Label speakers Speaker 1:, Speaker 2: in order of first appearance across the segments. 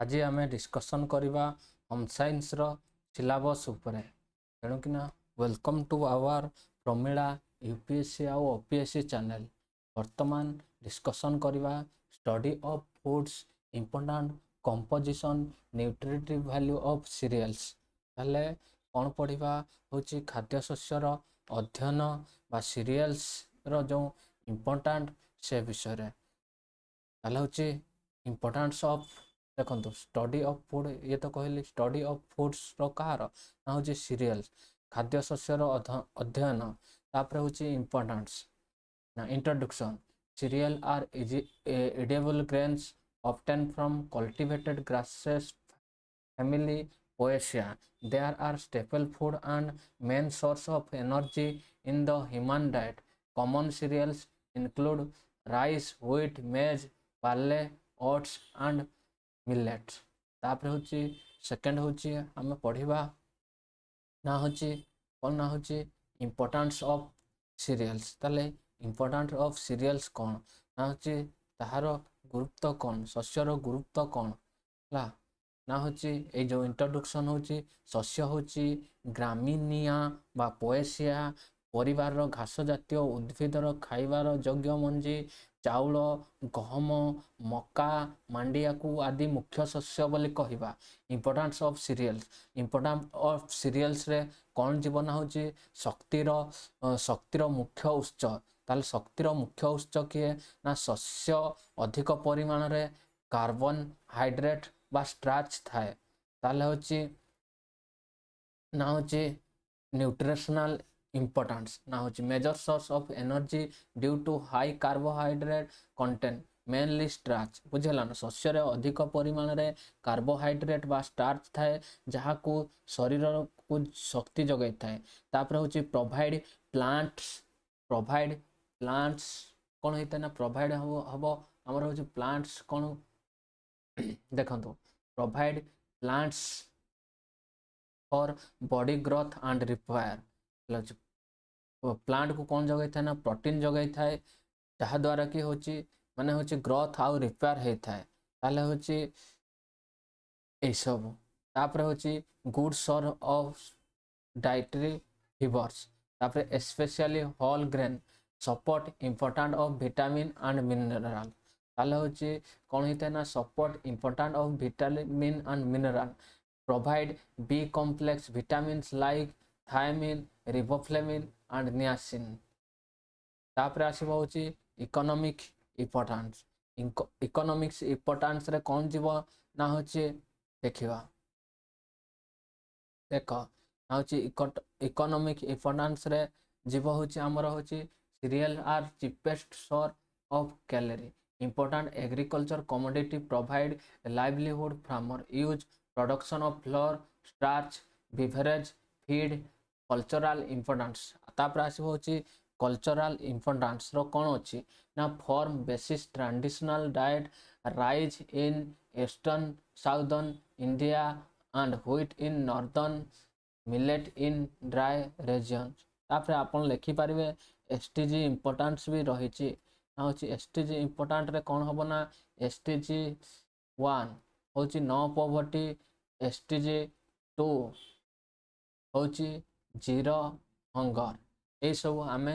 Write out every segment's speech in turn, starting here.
Speaker 1: आज आम डिस्कसन करवा होम साइंस रो सिलेबस उपरे तेणु कि welcome to our Pramila UPSC आउ ओपीएससी चैनल। वर्तमान डिस्कसन करवा study of foods important composition nutritive value of cereals. ताले कौन पढ़ा हूँ खाद्य शस्यर अध्ययन बा सीरियल्स रो जो इम्पोर्टेंट से विषय हूँ इम्पोर्टेंस ऑफ देखो स्टडी ऑफ फूड ये तो कहली स्टडी ऑफ फूड्स रो कहार ना हूँ सीरियल्स खाद्य शस्यर अध्ययन तापर हूँ इम्पोर्टेंस ना introduction cereal are edible grains obtained from cultivated grasses family Poaceae. They are staple food and main source of energy in the human diet. Common cereals include rice, wheat, maize, barley, oats and millet। तापर हूँ second हूँ आम पढ़ा ना हूँ कौन ना हूँ इम्पोर्टेंस ऑफ सीरियल्स। ताले इम्पोर्टेंट ऑफ सीरियल्स कौन ना हूँ ताहार गुरुत्व कौन शस्यर गुरुत्व कौन ला ना हूँ ये जो इंट्रोडक्शन हूँ शस्य हूँ ग्रामिनिया बा पोएसिया परिवार घास जातीय उद्भिदर खाइबार योग्य मंजी चाउल गहम मका मांडिया को आदि मुख्य शस्य बोली कहवा। Importance of cereals important of cereals रे कौन जीवन हूँ शक्तिर मुख्य उत्स ताल शक्तिर मुख्य उत्स किए ना शस्य अधिक परिमाण रे कार्बन हाइड्रेट बा स्टार्च थाए ताले हूँ ना हूँ न्यूट्रिशनल इम्पोर्टेंस ना हूँ major source of energy due to high carbohydrate content mainly starch बुझेगा ना शस्य अधिक परिमाण रे कार्बोहाइड्रेट बा स्टार्च थाए जहाँ को शरीर को शक्ति जगै थाए। तापर हूँ प्रोवाइड प्लांट्स कौन होता है ना प्रोवाइड हम आमर हूँ प्लांट्स कौन देखो provide plants for body growth and repair plant को कौन जगह था ना प्रोटीन जगह थाए जहाँ द्वारा कि हूँ माने हूँ ग्रोथ आउ रिपेयर होता है ताले हूँ सब तापर हूँ good source of dietary fibres तापर specially whole grain support important of vitamin and mineral ताले हूँ कौन होता है ना support important of vitamin and mineral provide B complex vitamins like thiamine, riboflavin and niacin। तापर आसब हूँ इकोनॉमिक इम्पोर्टेंस इकोनॉमिक्स इम्पोर्टेंस रे कौन जीव ना हूँ देखा देख ना हूँ इकोनॉमिक इम्पोर्टेंस रे जीव हूँ आमर हूँ cereal are cheapest source of calorie important agriculture commodity provide livelihood farmer use production of flour starch beverage feed cultural importance। तापर आसब हूँ कल्चरल इम्पोर्टेंस रो कौन अच्छी ना form basis traditional diet rise in eastern southern India and wheat in northern millet in dry region. तापर आपन लिखि पारे STG importance भी रही हूँ एसटीजी इम्पोर्टेंट रे कौन हम ना एसटीजी 1 हूँ नो पॉवर्टी एसटीजी 2 हूँ जीरो हंगर ये सब आम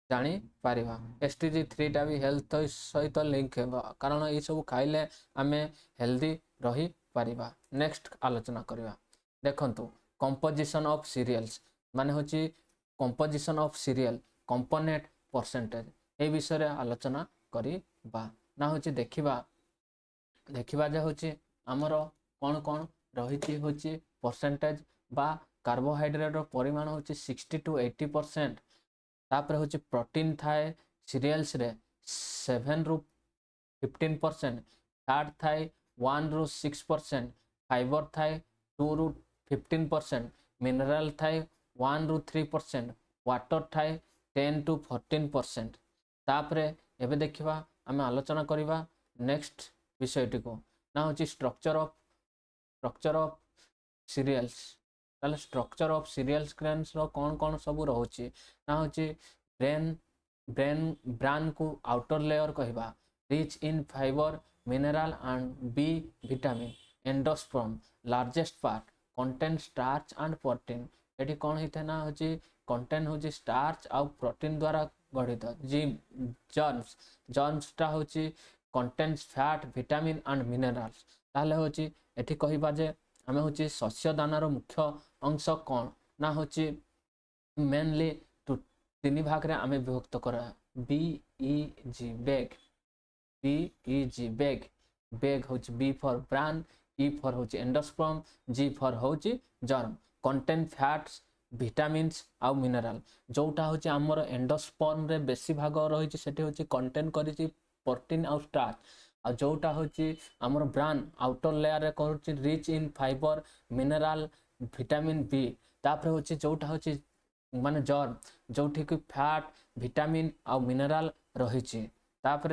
Speaker 1: जानी पारिबा। एसटीजी 3 टा भी हेल्थ सहित लिंक है कारण ये सब खाइले आम हेल्दी रही पारिबा। नेक्स्ट आलोचना करवा देखंतु कंपोजिशन ऑफ सीरियल्स माने हूँ composition of serial component percentage ये विषय आलोचना करवा ना हूँ देखा जे हूँ आमर कौन कौन रही हूँ परसेंटेज बा कार्बोहाइड्रेट परिमाण हूँ 60 to 80%। तापर हूँ प्रोटीन थाए सीरियल्स रे 7 ରୁ 15%। फैट थाए 1 ରୁ 6%। फाइबर थाए 2 ରୁ 15%। मिनरल थाए 1 ରୁ 3%। वाटर थाए 10 to 14%। तापरे एबे देखिबा आमे आलोचना करिबा नेक्स्ट विषयटी को ना हूँ स्ट्रक्चर ऑफ सीरियल्स। ताले स्ट्रक्चर ऑफ सीरियल्स ग्रेन्स रो कौन कौन सब रहुची ना हूँ ब्रान को आउटर लेयर कहवा rich in fibre mineral and B vitamin endosperm largest part contain starch and protein एटी कौन होता ना हूँ कंटेन हूँ स्टार्च आउ प्रोटीन द्वारा गठित जी जर्म्स जर्म्सटा हूँ contains fat vitamin and minerals ताहले हूँ एटी कहबा जे आम हूँ शस्य दानार मुख्य अंश कौन ना हूँ मेनली तीन भाग रे आम विभक्त करा BEG beg BEG beg beg हूँ B for bran E for हूँ एंडोस्पर्म G फॉर हूँ जर्म कंटेन फैट्स विटामिन्स आउ मिनरल जोटा हूँ आमर एंडोस्पर्म रे बेसी भाग रही सेठी हूँ कंटेन करी प्रोटीन आउ स्टार्च आ जोटा हूँ आमर ब्रान आउटर लेयर रे करूँ rich in fibre mineral vitamin B तापर हूँ जोटा हूँ माने जर्म जोठी कि फैट विटामिन आउ मिनरल रही तापर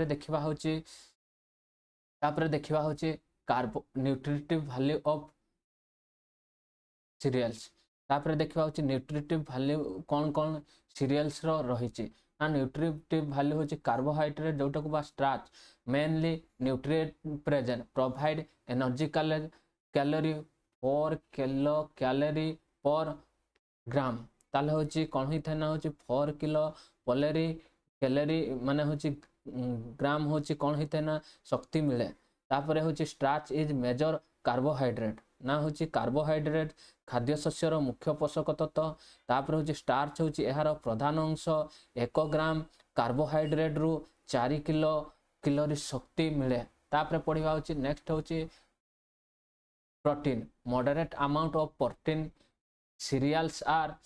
Speaker 1: देखा हूँ कार्बो न्यूट्रिटिव वैल्यू ऑफ सीरियल्स तापर देखा हूँ न्यूट्रिटिव वैल्यू कौन कौन सीरियल्स रही ना न्यूट्रिटिव वैल्यू हूँ कार्बोहाइड्रेट जोटा को starch mainly nutrient present provide energy calorie 4 kilo calorie पर ग्राम ताले हूँ कौन होता है ना हूँ 4 किलो कैलोरी माने हूँ ग्राम हूँ कौन होता है ना शक्ति मिले तापर हूँ स्टार्च इज मेजर कार्बोहाइड्रेट ना हूँ कार्बोहाइड्रेट खाद्य शस्यर मुख्य पोषक तत्व तापर हूँ स्टार्च हूँ यार प्रधान अंश 1 ग्राम कार्बोहाइड्रेट रु 4 किलो कैलोरी शक्ति मिले तापर पढ़ा हूँ नेक्स्ट हूँ protein moderate amount of protein cereals are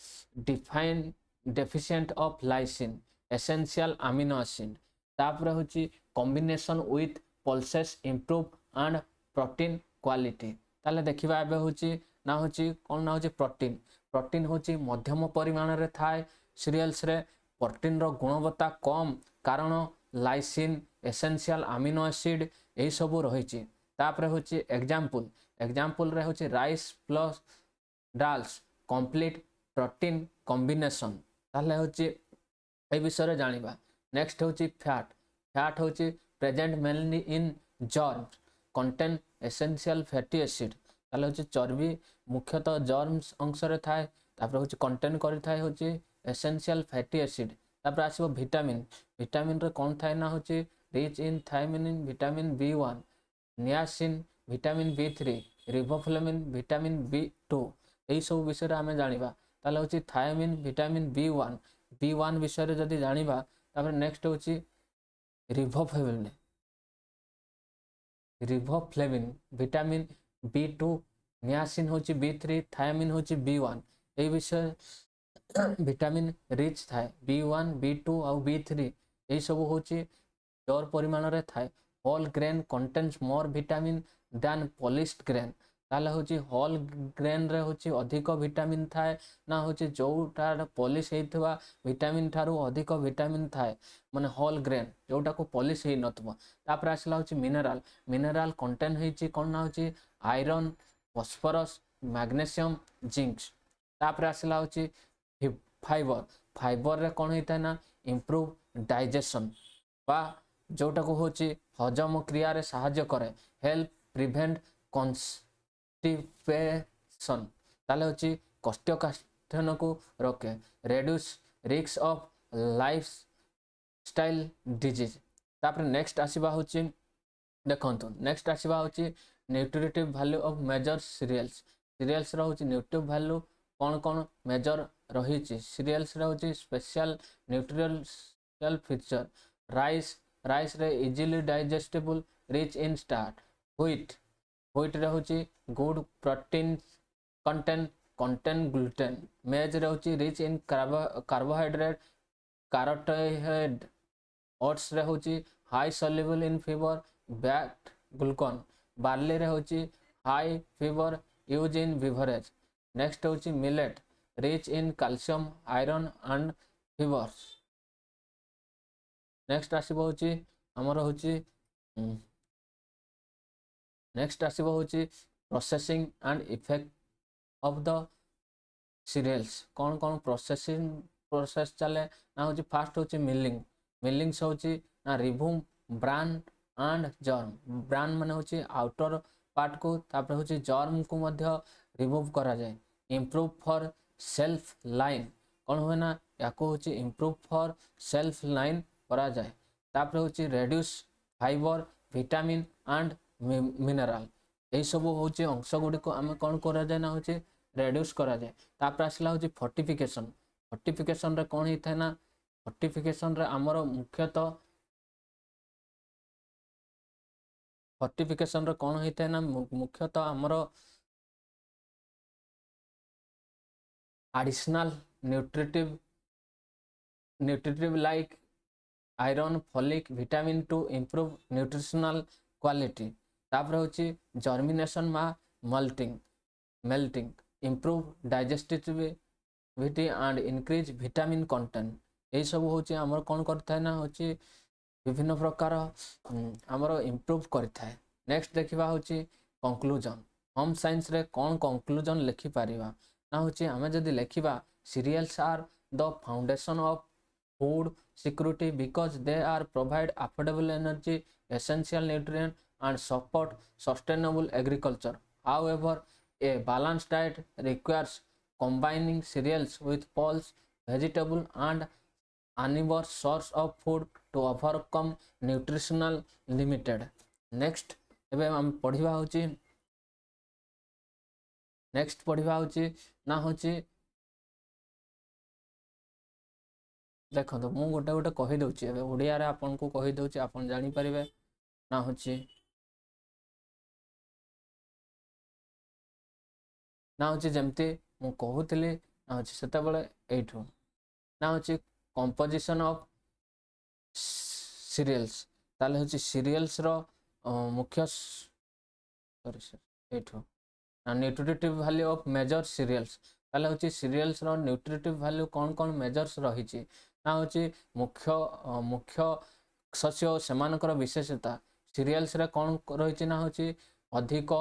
Speaker 1: defined deficient of lysine essential amino acid तापर हूँ combination with pulses improve and protein quality ताले देखिबा एबे हूँ ना हूँ कौन ना हूँ प्रोटीन प्रोटीन हूँ मध्यम परिमाण रे थाए सीरियल्स रे प्रोटीन रो गुणवत्ता कम कारण लाइसिन एसेंशियल अमीनो एसिड यही सब रही तापर हूँ एग्जाम्पल रे हूँ rice plus dals complete protein combination ताले हूँ ए विषय जानिबा नेक्स्ट हूँ फैट हूँ प्रेजेंट मेनली इन germs contain essential fatty acid ताले हूँ चर्बी मुख्यतः जर्म्स अंश रे थाए तापर हूँ कंटेन करि थाए हूँ एसेंशियल फैटी एसिड तापर आसीबो विटामिन विटामिन रे कौन थाए ना हूँ rich in thiamine vitamin B1 niacin vitamin B3 riboflavin vitamin B2 यही सब विषय आम जाना ताले हूँ थायमिन विटामिन B1 विषय जदि जाना तापर नेक्स्ट हूँ रिबोफ्लेविन विटामिन B2 नियासिन हूँ B3 थायमिन हूँ B1 यही विषय विटामिन रिच थाए B1 B2 और B3 यही सब हूँ जोर परिमाण रे थाए whole grain contains more vitamin than polished grain ताले हूँ होल ग्रेन रे हूँ अधिक विटामिन थाए ना हूँ जोटा पॉलिश होइथवा विटामिन ठारू अधिक विटामिन थाए माने होल ग्रेन जोटा को पॉलिश हो नथबो तापर आसला हूँ मिनरल कंटेन होइछि कोन ना हूँ आयरन फॉस्फोरस मैग्नीशियम जिंक्स तापर आसला हूँ फाइबर रे कौन होता है ना इम्प्रूव डाइजेशन बा जोटा को हूँ हजम क्रिया रे साहाय्य करे हेल्प प्रिवेंट कॉन्स्टिपेशन ताले हूँ कोष्ठकाठिन्य को रोके reduce risk of lifestyle disease तापर नेक्स्ट आसीबा हूँ देखंतु नेक्स्ट आसीबा हूँ nutritive value of major cereals रहुची न्यूट्रिटिव वैल्यू कौन कौन मेजर रही सीरियल्स रहुची स्पेशल न्यूट्रिशनल फीचर राइस रे easily digestible rich in starch wheat रहुची good protein content gluten maize रहुची rich in carbohydrate carbohydrate oats रे होची high soluble in fibre beta glucan barley रे होची हाई फीवर यूज इन beverage next होची millet rich in calcium iron and fibres next आसीबो होची हमर होची नेक्स्ट आसीबो होची processing and effect of the cereals कौन कौन प्रोसेसिंग प्रोसेस चले ना होची फास्ट होची मिलिंग्स होची ना remove bran and germ bran माने होची आउटर पार्ट को तापर होची जर्म को मध्य रिमूव करा जाए इम्प्रूव फॉर सेल्फ लाइन कौन हुए ना या होची इम्प्रूव फॉर सेल्फ लाइन करा जाए तापर होची reduce fibre vitamin and mineral यही सब होची अंश गुडी को आम कौन करा जाए ना होची रेड्यूस करा जाए तापर आसला होची फोर्टिफिकेशन फोर्टिफिकेशन रे कौन होता है ना फोर्टिफिकेशन रे आमर मुख्यतः फोर्टिफिकेशन रे कौन होता है ना मुख्यतः आमर additional nutritive like iron folic vitamin to improve nutritional quality तापर होची जर्मिनेशन मा malting improve digestivity and increase vitamin content यही सब होची आमर कौन करता है ना होची विभिन्न प्रकार आमर इम्प्रूव करता है नेक्स्ट देखा होची कंक्लूजन होम साइंस रे कौन कंक्लूजन लिखि पारिबा ना होची आमे जदि लेखिबा cereals are the foundation of food security because they are provide affordable energy essential nutrient and support sustainable agriculture however a balanced diet requires combining cereals with pulse vegetable and animal source of food to overcome nutritional limited next एबे हम पढ़िबा होची next पढ़िबा होची ना होची देखो मु गोटे गोटे कही दउची एबे ओडिया रे आपन को कही दउची आपन जानि परिबे ना होची जेमती मु कहूतली ना होची सेता बेले एठू ना होची कंपोजिशन ऑफ सीरियल्स ताले होची सीरियल्स रो मुख्य सॉरी सर एठू ना nutritive value of major cereals ताले होची सीरियल्स रो न्यूट्रिटिव वैल्यू कौन कौन मेजर्स रहिची ना होची मुख्य मुख्य शस्य सेमानकर विशेषता सीरियल्स रे कौन रहिची ना होची अधिक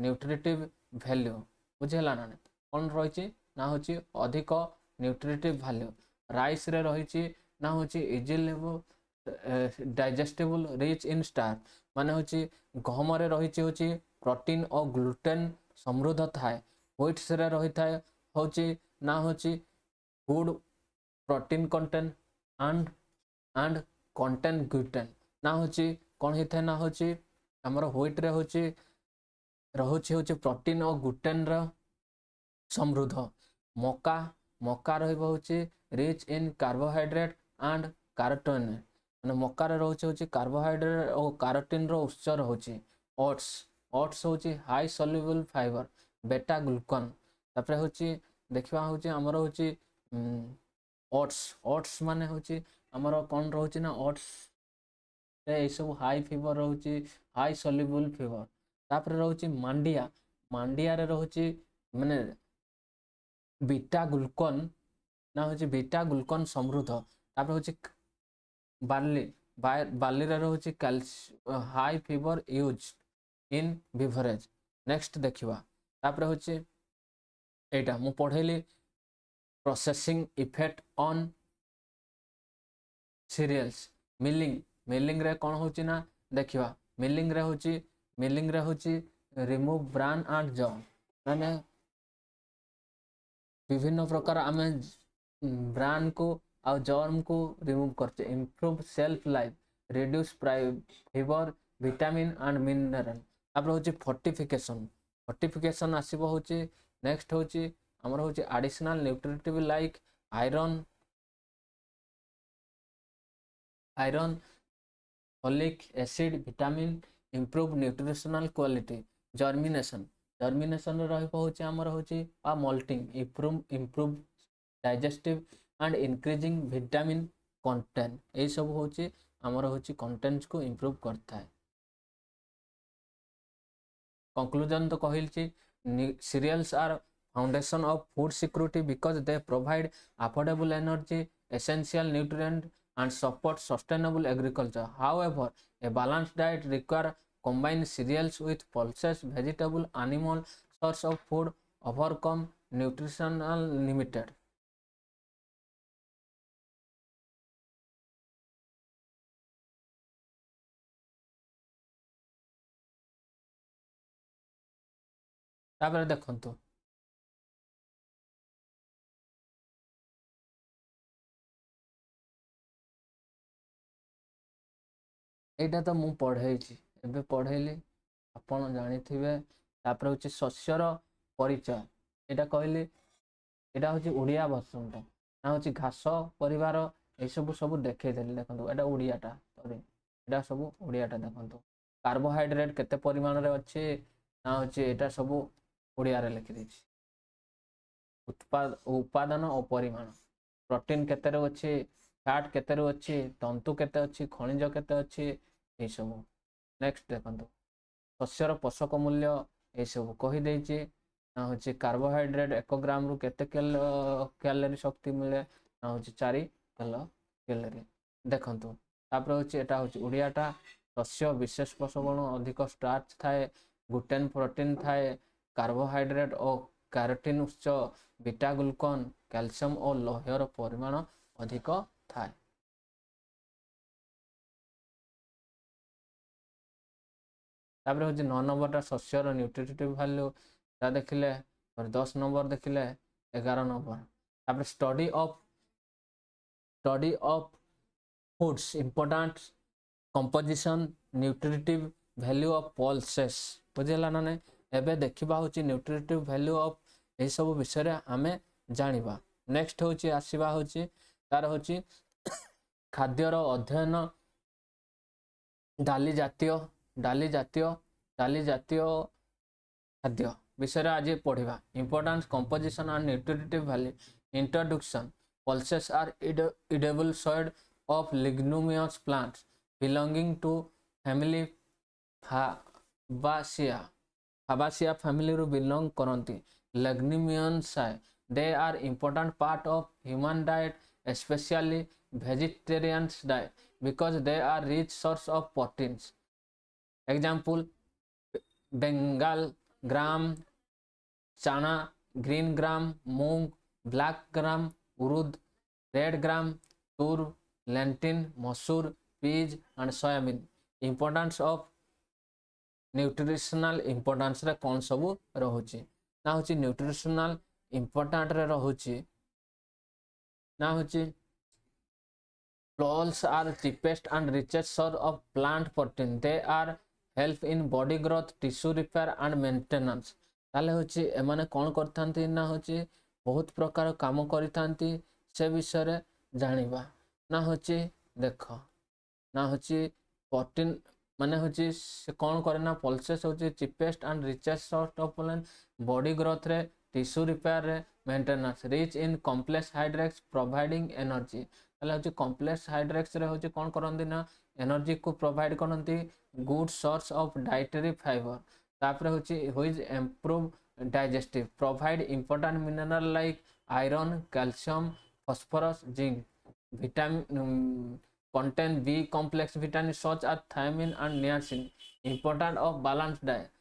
Speaker 1: न्यूट्रिटिव वैल्यू बुझेला ना कौन रहिची ना होची अधिक न्यूट्रिटिव वैल्यू राइस रे रहिची ना होची easily digestible rich in starch माने होची गहम रे रहिची होची प्रोटीन और ग्लूटेन समृद्ध थाए व्हीट्स रे रही थाए होची ना होची good protein content and content gluten ना होची कौन होता ना होची हमर व्हीट रे होची रहुची होची प्रोटीन और ग्लूटेन रो समृद्ध मका मका रहबो होची rich in carbohydrate and carotene माने मका रे रहउची होची कार्बोहाइड्रेट और कैरोटीन रो उत्स रहउची ओट्स होची हाई सॉल्युबल फाइबर बेटा ग्लूकन तापर होची देखिबा होची हमर होची ओट्स माने होची हमर कोन रहउची ना ओट्स ए सब हाई फाइबर रहउची हाई सॉल्युबल फाइबर तापर रहउची मांडिया रे रहउची माने बीटा ग्लूकन ना होची बीटा ग्लूकन समृद्ध तापर होची बार्ली रे रहउची high fibre use in beverage next देखिबा तापर होची एटा मु पढेली processing effect on cereals milling रे कौन होची ना देखिबा मिलिंग रे होची रिमूव ब्रान एंड जॉ माने विभिन्न प्रकार आमे ब्रान को आ जर्म को रिमूव करते improve shelf life reduce fibre vitamin and mineral तापर होची फोर्टिफिकेशन आसीबो होची नेक्स्ट होची हमर होची additional nutritive like iron folic acid vitamin improve nutritional quality germination रहबो होची हमर होची आ malting improve digestive and increasing vitamin content ए सब होची हमर होची कंटेंट्स को इम्प्रूव करता है conclusion तो कहलची cereals are foundation of food security because they provide affordable energy essential nutrient and support sustainable agriculture however a balanced diet require combine cereals with pulses vegetable animal source of food overcome nutritional limited तापर देखंतु एटा तो मु पढ़ेइछि एबे पढ़ेइली आपण जानिथिबे तापर होछि शस्यर परिचय एटा कहली एटा होछि ओडिया वर्षन टा ना होछि घास परिवार ए सब सब देखै देली देखंतु एटा ओडियाटा सॉरी एटा सब ओडियाटा देखंतु कार्बोहाइड्रेट केते परिमाण रे अछि ना होछि एटा सब ओडिया रे लिखि दैछि उत्पादन और परिमाण प्रोटीन केते रे अछि फैट केते रे अछि तंतु केते अछि खनिज केते अछि ए सब नेक्स्ट देखंतु शस्यर पोषक मूल्य ए सब कहि दैछि ना होछि कार्बोहाइड्रेट 1 ग्राम रु केते कैलोरी शक्ति मिले ना होछि 4 कैलोरी देखंतु तापर होछि एटा होछि ओडियाटा शस्य विशेष पोषक अधिक स्टार्च थाए ग्लूटेन प्रोटीन थाए कार्बोहाइड्रेट और कैरोटीन उच्च बीटा ग्लूकन कैल्शियम और लोहर परिमाण अधिक थाए तापर होछि 9 नंबरटा शस्यर न्यूट्रिटिव वैल्यू ता देखिले और 10 नंबर देखिले 11 नंबर तापर study of foods important composition nutritive value of pulses बुझिला ना नहीं एबे देखिबा होछि न्यूट्रिटिव वैल्यू ऑफ ए सब विषय रे हमें जानिबा नेक्स्ट होछि आसीबा होछि तार होछि खाद्यर अध्ययन डाली जातीय डाली जातीय खाद्य विषय आज पढ़ा importance composition and nutritive value introduction pulses are edible soil of leguminous plants belonging to family Fabaceae family ru belong करंती leguminous they are important part of human diet especially vegetarians diet because they are rich source of proteins example bengal gram chana green gram moong black gram urud red gram tur lentil masoor peas and soyabean importance of nutritional importance रे कौन सब रहुची ना होची nutritional important रे रहुची ना होची Plols are cheapest and richest source of plant protein. They are help in body growth, tissue repair and maintenance. ताले होची एमाने कौन करथांती ना होची बहुत प्रकार काम करिथांती से विषय रे जानिबा ना होची देखो ना होची प्रोटीन माने होची से कौन करे ना पल्सेस होची cheapest and richest source of plant body growth रे टिश्यू रिपेयर रे maintenance rich in complex hydrates providing energy ताले होची कॉम्प्लेक्स हाइड्रेट्स रे होची कौन करंती ना एनर्जी को प्रोवाइड करंती good source of dietary fibre तापर होची which improve digestive provide important mineral like iron calcium phosphorus zinc vitamin contain B complex vitamins such as thiamine and niacin important of balanced diet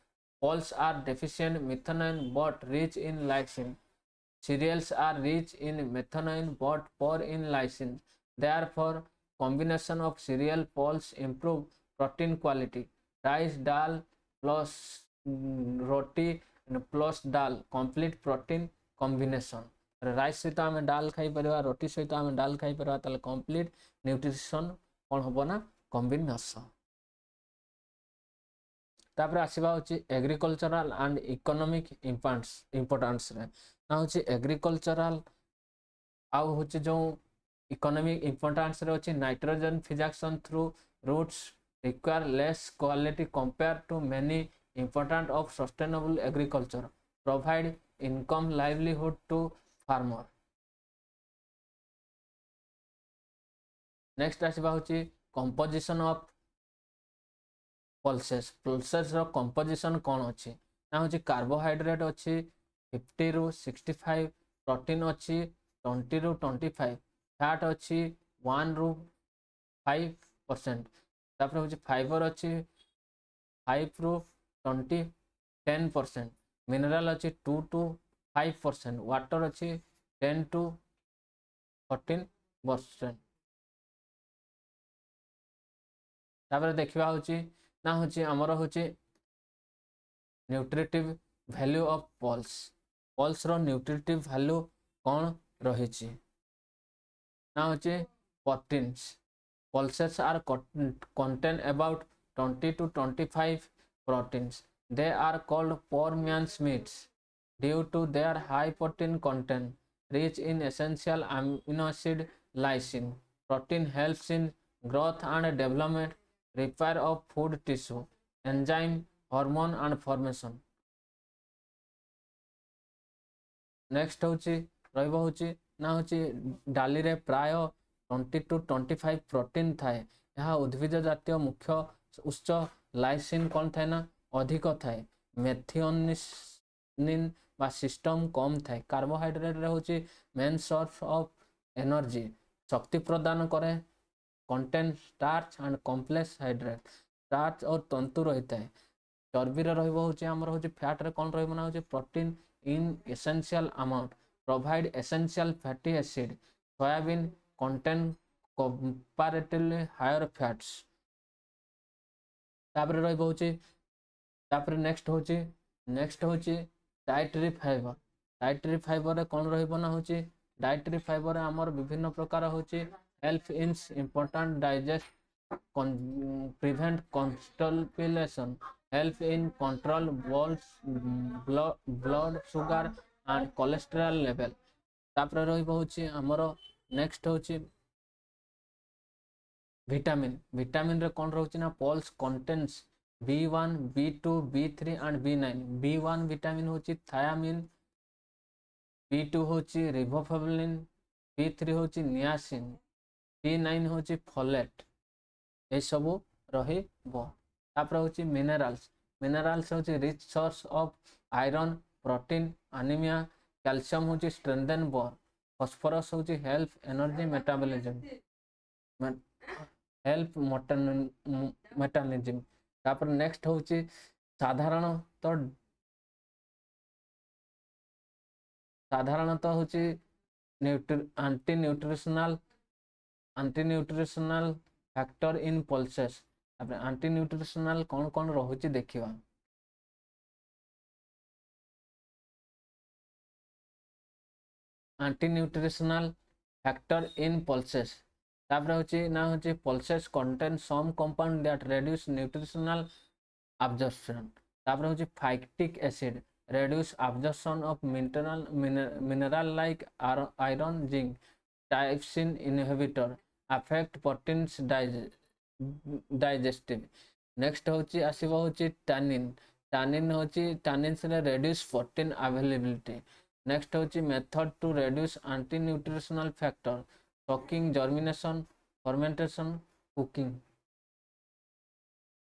Speaker 1: pulse are deficient methionine but rich in lysine cereals are rich in methionine but poor in lysine therefore combination of cereal pulse improve protein quality rice dal plus roti plus dal complete protein combination rice सहित आम डाल खाई परिवा रोटी सहित आम डाल खाई परिवा ताले complete nutrition कौन होबो ना कॉम्बिनेशन तापर आसीबा होची एग्रीकल्चरल एंड इकोनॉमिक इंपोर्टेंस रे ना होची एग्रीकल्चरल आ होची जो इकोनॉमिक इंपोर्टेंस रे होची nitrogen fixation through roots require less quality compare to many important of sustainable agriculture provide income livelihood to farmer next आसीबा होची कंपोजिशन ऑफ पल्सेस रो कंपोजिशन कौन अछि ना होची कार्बोहाइड्रेट अछि 50 रु 65 प्रोटीन अछि 20 रु 25 फैट अछि 1 रु 5% तापर होची फाइबर अछि 5 रु 20 10% मिनरल अछि 2 टू 5% वाटर अच्छी 10 to 14% तापर देखिबा होची ना होची हमर होची nutritive value of pulse pulse रो nutritive value कौन रही ना होचे proteins pulses are contain about 20 to 25 proteins they are called poor man's meats due to their high protein content rich in essential amino acid lysine protein helps in growth and development repair of food tissue enzyme hormone and formation next होची रहइबो होची ना होची डाली रे प्राय 20 to 25 protein थाए यह उद्भिद जातीय मुख्य उच्च लाइसिन कौन थाए ना अधिक थाए मेथिओनिन बा सिस्टम कम थाए कार्बोहाइड्रेट रे होची मेन सोर्स ऑफ एनर्जी शक्ति प्रदान करे contain starch and complex hydrate starch और तंतु रही थाए चर्बी रे रहइबो होची हमर होची फैट रे कौन रहइबो ना होची protein in essential amount provide essential fatty acid soybean contain comparatively higher fats तापर रही होची तापर नेक्स्ट होची डाइटरी फाइबर रे कौन रहिबो ना होची डाइटरी फाइबर रे हमर विभिन्न प्रकार होची help in important digest prevent constipation help in control blood sugar and cholesterol level तापर रहिबो होची हमर नेक्स्ट होची विटामिन रे कौन रहउची ना pulse contains B1 B2 B3 and B9 B1 vitamin होची थायामिन B2 होची रिबोफ्लाविन B3 होची नियासिन B9 होची फोलेट ये सब रहिबो तापर होची मिनरल्स होची rich source of iron protein anaemia calcium होची स्ट्रेंथन बोन फास्फोरस होची help energy metabolism help metabolism तापर नेक्स्ट होची साधारणतः होची anti nutritional factor in pulses anti nutritional कौन कौन रहुची देखिबा anti nutritional factor in pulses तापर होची ना होची pulses contain some compound that reduce nutritional absorption तापर होची phytic acid reduce absorption of mineral like iron zinc trypsin inhibitor affect proteins digestive next होची आसीबो होची tannin होची tannins रे reduce protein availability next होची method to reduce anti nutritional factor soaking germination fermentation cooking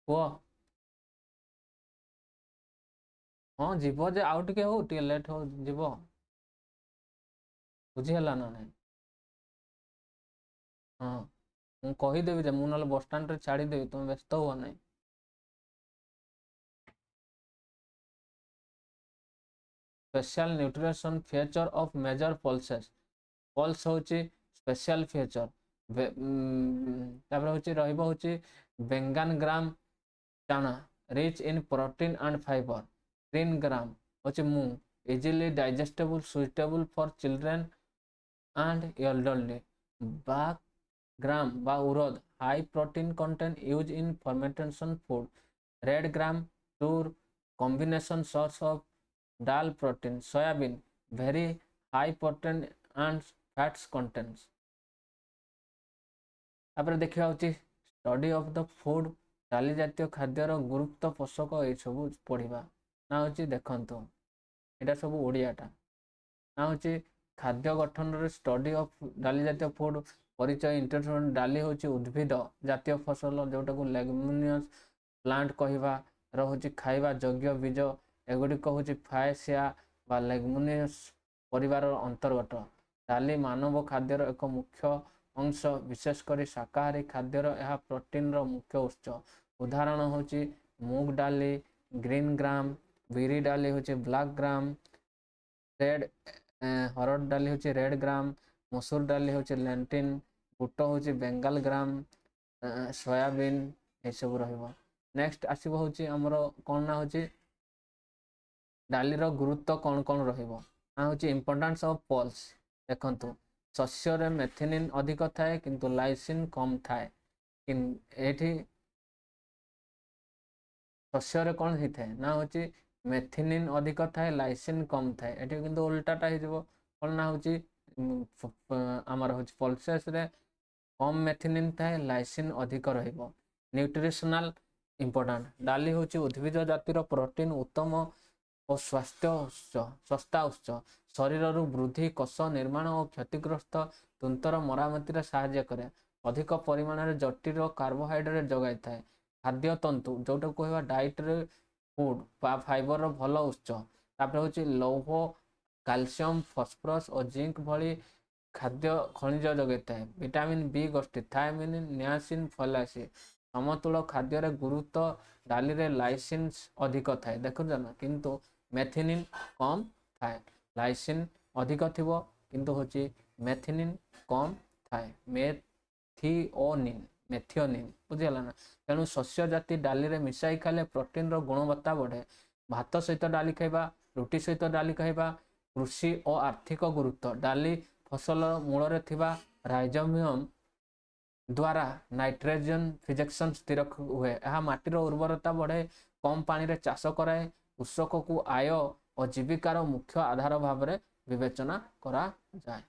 Speaker 1: वो हाँ जीव जे आउ टिके हो टिके लेट हो जीव बुझी हला ना नहीं हाँ मु कहि देबी जे मु नले बस स्टैंड रे छाड़ी देबी तुम व्यस्त हो नहीं special nutrition feature of major pulses pulse होची स्पेशल फीचर तापर होची रहइबो होची बेंगान ग्राम चना rich in protein and fibre green gram होची मूंग easily digestible suitable for children and elderly black gram बा उड़द high protein content use in fermentation food red gram टूर कॉम्बिनेशन सोर्स ऑफ दाल protein soybean very high protein and fats contents तापर देखिया होची study of the food डाली जातीय खाद्यर गुरुत्व पोषक ए सब पढ़िबा ना होची देखंतो एटा सब ओडियाटा ना होची खाद्य गठन रे स्टडी ऑफ डाली जातीय फूड परिचय इंट्रोडक्शन डाली होची उद्भिद जातीय फसल जोटा को लेगुमिनियस प्लांट कहिबा रहुची खाइबा योग्य बीज एगुड़िक हूँ फाएसिया बा लेगुमिनियस परिवार अंतर्गत डाली मानव खाद्यर एक मुख्य अंश विशेषकर शाकाहारी खाद्यर यह प्रोटीन रो मुख्य उत्स उदाहरण होची मूग डाली ग्रीन ग्राम बिरी डाली होची ब्लैक ग्राम रेड हरड़ डाली होची रेड ग्राम मसूर डाली होची लेंटिन बुट होची बेंगाल ग्राम सोयाबीन ये सब रहिबो नेक्स्ट आसीबो होची हमरो कोन ना होची डालीर गुरुत्व कौन कौन रहिबो ना होची इंपोर्टेंस ऑफ पल्स देखंतु शस्य रे मेथिनिन अधिक थाए किंतु लाइसिन कम थाए एठी शस्य रे कौन ही थाए ना होची मेथिनिन अधिक थाए लाइसिन कम थाए एठी किंतु उल्टाटा ही जबो कौन ना होची आमर होची पल्सेस रे कम मेथिनिन थाए लाइसिन अधिक रहिबो न्यूट्रिशनल इंपोर्टेंट डाली होची उद्भिज जातिर प्रोटीन उत्तम और स्वास्थ्य उत्स सस्ता उत्स शरीर वृद्धि कोष निर्माण और क्षतिग्रस्त तंत्र मरामती साहाय्य करे अधिक परिमाण में जटिल कार्बोहाइड्रेट जगाई थाए खाद्य तंतु जोटा कहवा डाइट रे फूड फाइबर भल उत्स तापर होची लौह कैल्शियम फॉस्फोरस और जिंक भली खाद्य खनिज जगाई थाए विटामिन बी गोष्ठी थायमिन नियासिन फलासी समतुल खाद्य गुरुत्व डाली रे लाइसिन अधिक थाए देखो ना किंतु मेथिनिन कम थाए लाइसिन अधिक थिबो किंतु होची मेथिनिन कम थाए मेथियोनिन बुझिगला ना तेणु शस्य जाति डाली रे मिसाई खाले प्रोटीन रो गुणवत्ता बढ़े भात सहित डाली खाइबा रुटी सहित डाली खाइबा कृषि और आर्थिक गुरुत्व डाली फसल मूल रे थिबा राइजोबियम द्वारा नाइट्रोजन फिजेक्शन स्थिर हुए यह माटीर उर्वरता बढ़े कम पानी रे चाष कराए कृषक को आय और जीविकार मुख्य आधार भाव में विवेचना करा जाए।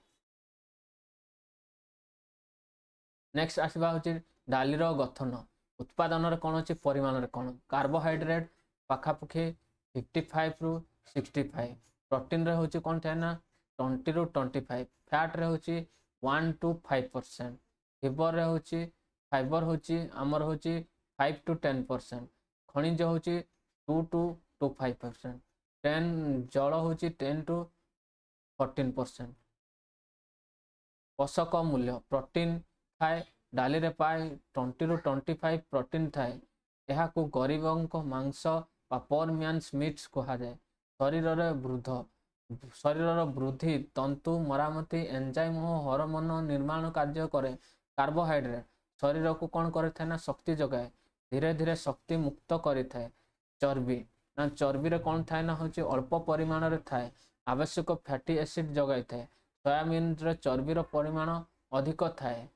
Speaker 1: नेक्स्ट आसवा होची डालीर गठन उत्पादन रे कौन अच्छी परिमाण रे कौन कार्बोहाइड्रेट पाखापाखि 55 रु 65 प्रोटीन रे होची कौन थे ना 20 रु 25 फैट रे होची 1 to 5% फाइबर होची आमर होची 5 to 10% खनिज होची 2 to 5% 10 जल होची 10 to 14% पोषक मूल्य प्रोटीन थाए डाली रे पाए 20 to 25 प्रोटीन थाए यह को गरीबों मांस पोर मैन्स मीट्स कहा जाए शरीर वृद्धि तंतु मरामती एंजाइम और हार्मोन निर्माण कार्य करे कार्बोहाइड्रेट शरीर को कौन करे ना शक्ति जगाए धीरे धीरे शक्ति मुक्त करे चर्बी ना चर्बी रे कौन थाए ना होची अल्प परिमाण रे थाए आवश्यक फैटी एसिड जगाई थाए सोयाबीन रे चर्बी रो परिमाण अधिक थाए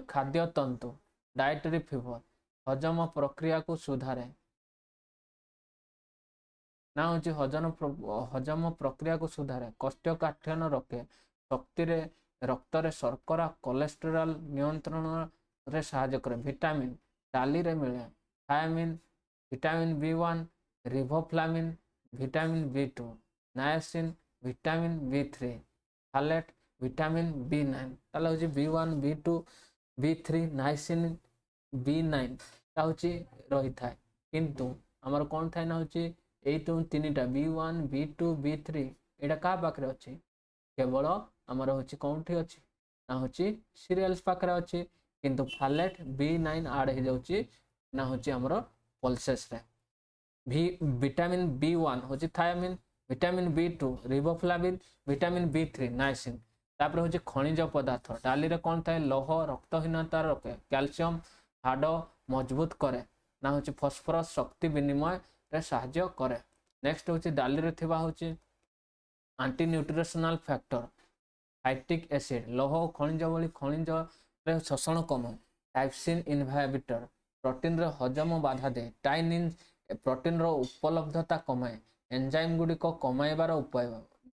Speaker 1: खाद्य तंतु डाइटरी फीवर हजम प्रक्रिया को सुधारे ना होची हजम प्रक्रिया को सुधारे कोष्ठकाठिन्य रखे शक्ति रे रक्त रे शर्करा कोलेस्टेरॉल नियंत्रण रे सहायता करे विटामिन डाली रे मिले thiamine vitamin B1 riboflavin vitamin B2 niacin vitamin B3 folate vitamin B9 ताला होची B1 B2 B3 niacin B9 ता होची रही थाए किंतु हमर कोन थाए ना होची एई तो तीनटा B1 B2 B3 एटा का पाखरे अछि केवल हमर होची कोनठी अछि ना होची सीरियल्स पाखरे अछि किंतु फैलेट B9 ऐड हे जाउची ना होची हमर पल्सेस रे विटामिन B1 होची thiamine vitamin B2 riboflavin vitamin B3 niacin तापर होची खनिज पदार्थ डाली रे कोन थाए लोह रक्तहीनता रखे कैल्शियम हाड़ मजबूत करे ना होची फॉस्फोरस शक्ति विनिमय रे सहायता करे नेक्स्ट होची डाली रे थिबा होची anti nutritional factor phytic acid लोह खनिज भली खनिज रे शोषण कम टाइपसिन इनहिबिटर प्रोटीन रे हजम बाधा दे टाइनिन प्रोटीन रो उपलब्धता कमाए एंजाइम गुडी को कमाइबार उपाय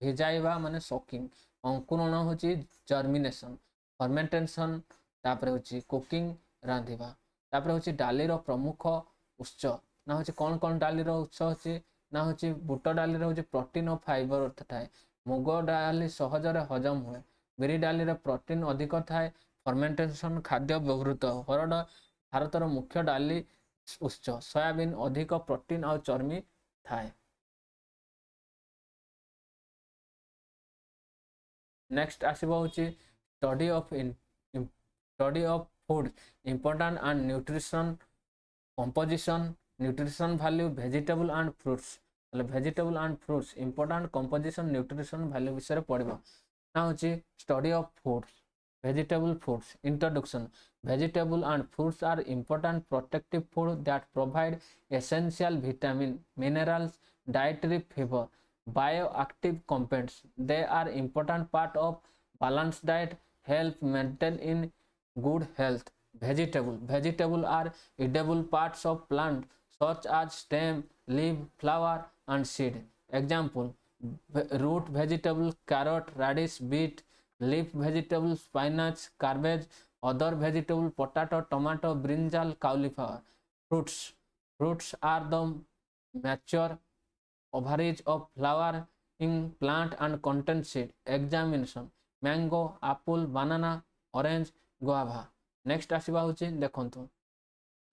Speaker 1: भिजाइबा माने सॉकिंग अंकुरण होची जर्मिनेशन फर्मेंटेशन तापर होची कुकिंग रांधिबा तापर होची डाली रो प्रमुख उत्स ना होची कौन कौन डाली रो उत्स होची ना होची बुट डाली रो होची प्रोटीन और फाइबर थाए मुग डाली सहज रे हजम हुए बिरी डाली रे प्रोटीन अधिक थाए फर्मेंटेशन खाद्य व्यवहृत हरड भारतर मुख्य डाली उत्स सोयाबीन अधिक प्रोटीन और चर्बी थाए नेक्स्ट आसीबो होची study of food important and nutrition composition nutrition value vegetable and fruits vegetable and fruits important composition nutrition value विषय पढ़िबो ना होची study of foods vegetable foods introduction vegetable and fruits are important protective food that provide essential vitamin minerals dietary fiber bioactive compounds. They are important part of balanced diet, help maintain in good health. Vegetable are edible parts of plant such as stem, leaf, flower and seed. Example: root vegetable carrot, radish, beet; leaf vegetable spinach, cabbage; other vegetable potato, tomato, brinjal, cauliflower. Fruits are the mature ovaries of flowering plant and contain seed. Examination: mango, apple, banana, orange, guava. Next आसवा होची देखंतु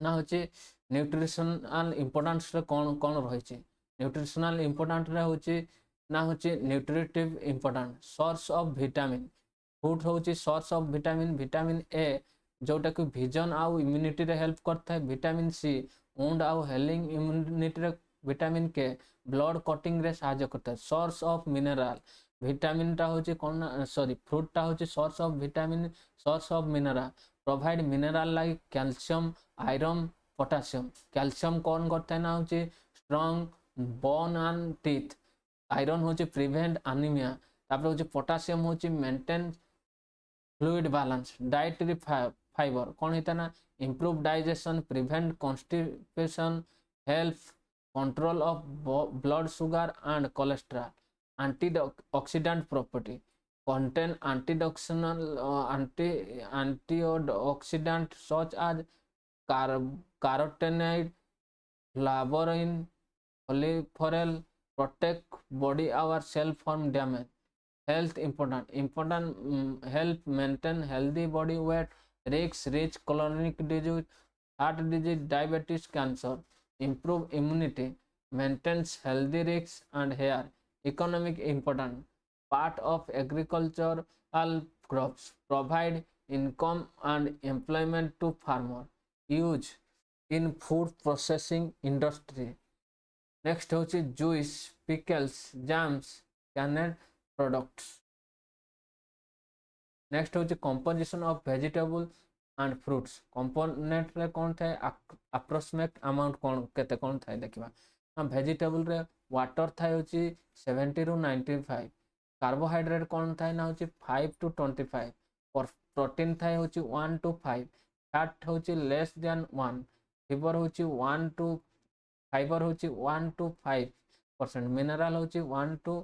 Speaker 1: ना होची nutritional importance रे कोन कोन रहिची। Nutritional important रे होची ना होची nutritive important source of vitamin. Fruit होची source of vitamin. Vitamin A जोटा कि विजन आउ इम्यूनिटी रे हेल्प करता है। विटामिन सी वुंड आउ हेलिंग इम्यूनिटी रे। विटामिन के ब्लड कटिंग रे सहायता करता है। सोर्स ऑफ मिनरल विटामिन टा होची कोन सॉरी फ्रूट टा होची source of vitamin, source of mineral. Provide mineral like calcium, iron, potassium. Calcium कौन करता है ना होची strong bone and teeth. Iron होची प्रिवेंट एनीमिया। तापर होची पोटासियम होची maintain fluid balance. Dietary fibre कौन होता ना improve digestion, prevent constipation, help control of blood sugar and cholesterol. Antioxidant property contain antioxidant such as carotenoid, flavonoid, polyphenol, protect body our cell from damage. Health important help maintain healthy body weight, reach chronic disease, heart disease, diabetes, cancer. Improve immunity, maintains healthy risks and hair. Economic important part of agricultural crops, provide income and employment to farmer. Use in food processing industry. Next होची juice, pickles, jams, canned products. Next होची composition of vegetable and fruits. Component रे कौन थे approximate amount कौन केते कौन थे देखिबा। vegetable रे water था होची 70 to 95। कार्बोहाइड्रेट कौन था ना होची 5 to 25। प्रोटीन था होची 1 to 5। फैट होची लेस देन 1। फाइबर होची 1 to 5%। मिनरल होची 1 to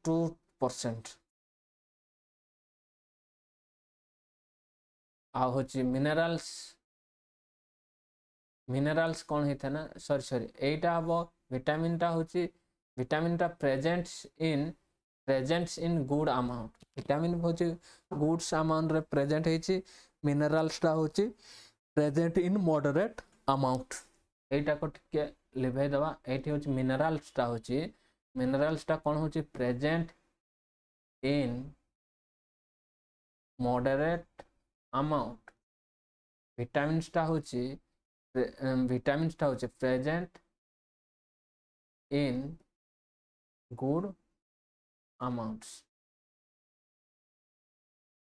Speaker 1: 2%। आ होची मिनरल्स कौन होता ना सॉरी एटा अब विटामिन टा होची विटामिन टा presents in good amount. Vitamin होची गुड्स अमाउंट रे प्रेजेंट होची। मिनरल्स टा होची प्रेजेंट इन मॉडरेट अमाउंट। एटा को टिके लिभाई दवा। एठी होची मिनरल्स टा होची कौन होची present in moderate amount. Vitamins टा होची प्रेजेंट इन गुड अमाउंट्स।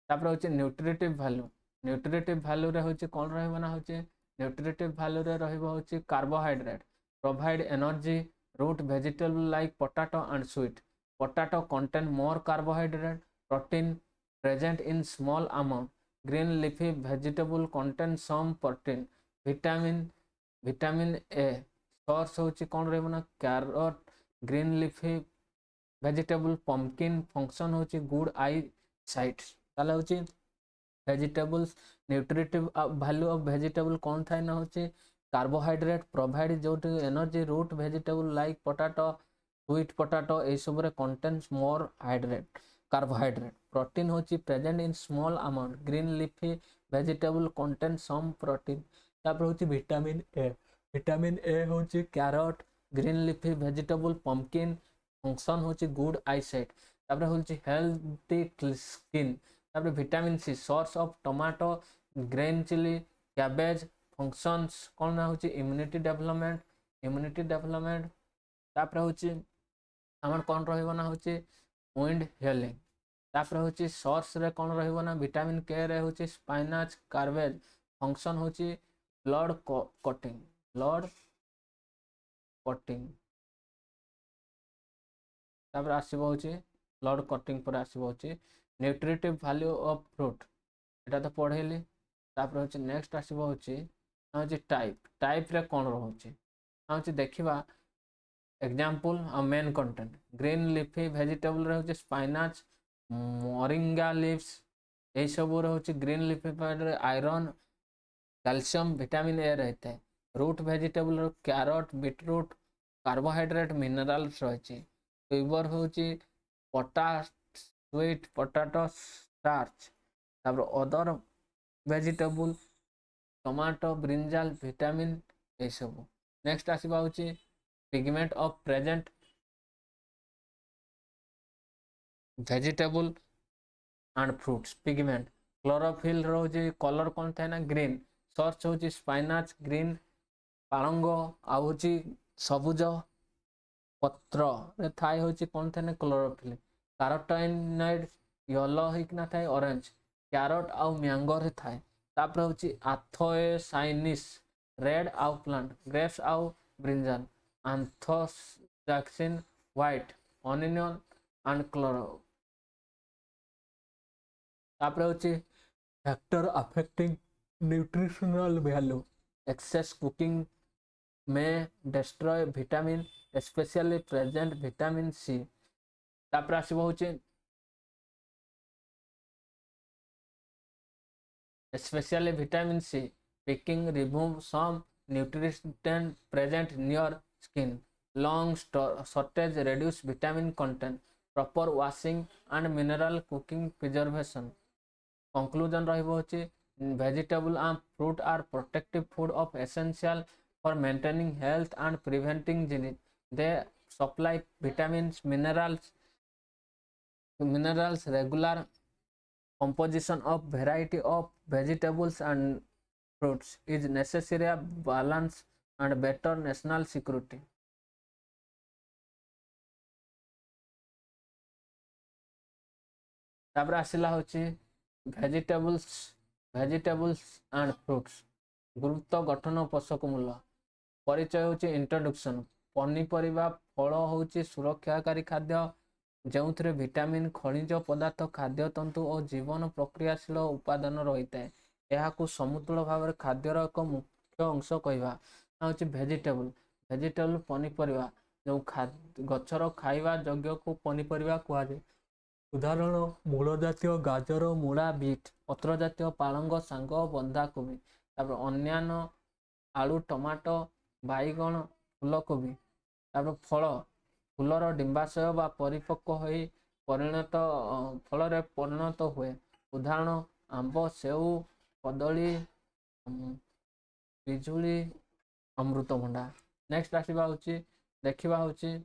Speaker 1: तापर होची न्यूट्रिटिव वैल्यू। न्यूट्रिटिव वैल्यू रे होची कोन रहबो ना होची न्यूट्रिटिव वैल्यू रे रहबो होची carbohydrate provide energy. Root vegetable like potato and sweet. Potato contain more carbohydrate, protein present in small amount. Green leafy vegetable contain some protein. Vitamin A source होची कोन रहबो ना carrot, green leafy vegetable, pumpkin. Function होची good eyesight. ताले होची vegetables nutritive value of vegetable कौन था ना होची कार्बोहाइड्रेट प्रोवाइड जो energy. Root vegetable like potato, sweet potato ए सब रे contains more hydrate carbohydrate. Protein होची present in small amount. Green leafy vegetable contain some protein. तापर होची विटामिन ए होची carrot, green leafy vegetable, pumpkin. Function होची good eyesight. तापर होची हेल्थी स्किन। तापर vitamin C source of tomato, green chilli, cabbage. Functions कौन ना होची इम्यूनिटी डेवलपमेंट। तापर होची हमर कौन रहइबो ना होची वुंड हीलिंग। तापर होची सोर्स रे कौन रहइबो ना विटामिन के रे होची स्पाइनाच, कार्बेज। फंक्शन होची ब्लड कटिंग। तापर आसीबो होची ब्लड कटिंग पर आसीबो होची न्यूट्रिटिव वैल्यू ऑफ फ्रूट एटा तो पढ़ेली तापर होची नेक्स्ट आसीबो होची टाइप रे कोन रहउची होची देखिबा एग्जांपल आ main content green leafy vegetable रहउची स्पाइनाच मोरिंगा लीव्स ए सब रहउची ग्रीन लीफी रे आयरन कैल्शियम विटामिन ए रहता है root vegetable carrot beetroot carbohydrate minerals रही फाइबर होची पोटास स्वीट पोटैटो स्टार्च तापर other vegetable tomato brinjal vitamin A सब नेक्स्ट आसीबा होची pigment of present vegetable and fruits pigment chlorophyll रोजी कलर कौन था ना ग्रीन सर्च होची स्पाइनाच ग्रीन पालंग आउची सबुज पत्र रे थाई होची कौन था ना क्लोरोफिल कैरोटीनॉइड येलो हिकना थाई ऑरेंज कैरट आउ मैंगो रे थाई तापर होची आथोसाइनिस रेड आउ प्लांट ग्रेप्स आउ brinjal anthoxanthin white onion and chloro तापर होची factor affecting nutritional value excess cooking में destroy vitamin especially present vitamin C तापर आसीबो होची especially vitamin C picking remove some nutrients present in your skin long shortage reduce vitamin content proper washing and mineral cooking preservation conclusion रहिबो होची vegetable and fruit are protective food of essential for maintaining health and preventing disease. They supply vitamins, minerals, regular composition of variety of vegetables and fruits is necessary balance and better national security. तापर आसिला होची vegetables and fruits गुरुत्व गठन पोषक मूल्य परिचय होची introduction पनीपरिबा फल होची सुरक्षाकारी खाद्य जो विटामिन खनिज पदार्थ खाद्य तंतु और जीवन प्रक्रियाशील उपादान रही है यह समतुल भाव खाद्यर एक मुख्य अंश कहवा होची भेजिटेबल पनीपरिबा जो गचर खाइबा योग्य को पनीपरिबा कह जाए उदाहरण मूल जातीय गाजर मूला बीट पत्र जातीय पालंग सांग बंधाकोबी तापर अन्यान्य आलू टमाटो बैगण फूलकोबी तापर फल फूलर डिंबाशय बा परिपक्व हो परिणत फल परिणत हुए उदाहरण आंब सेऊ कदली पिजुली अमृतभंडा नेक्स्ट आसीबा होची देखिबा होची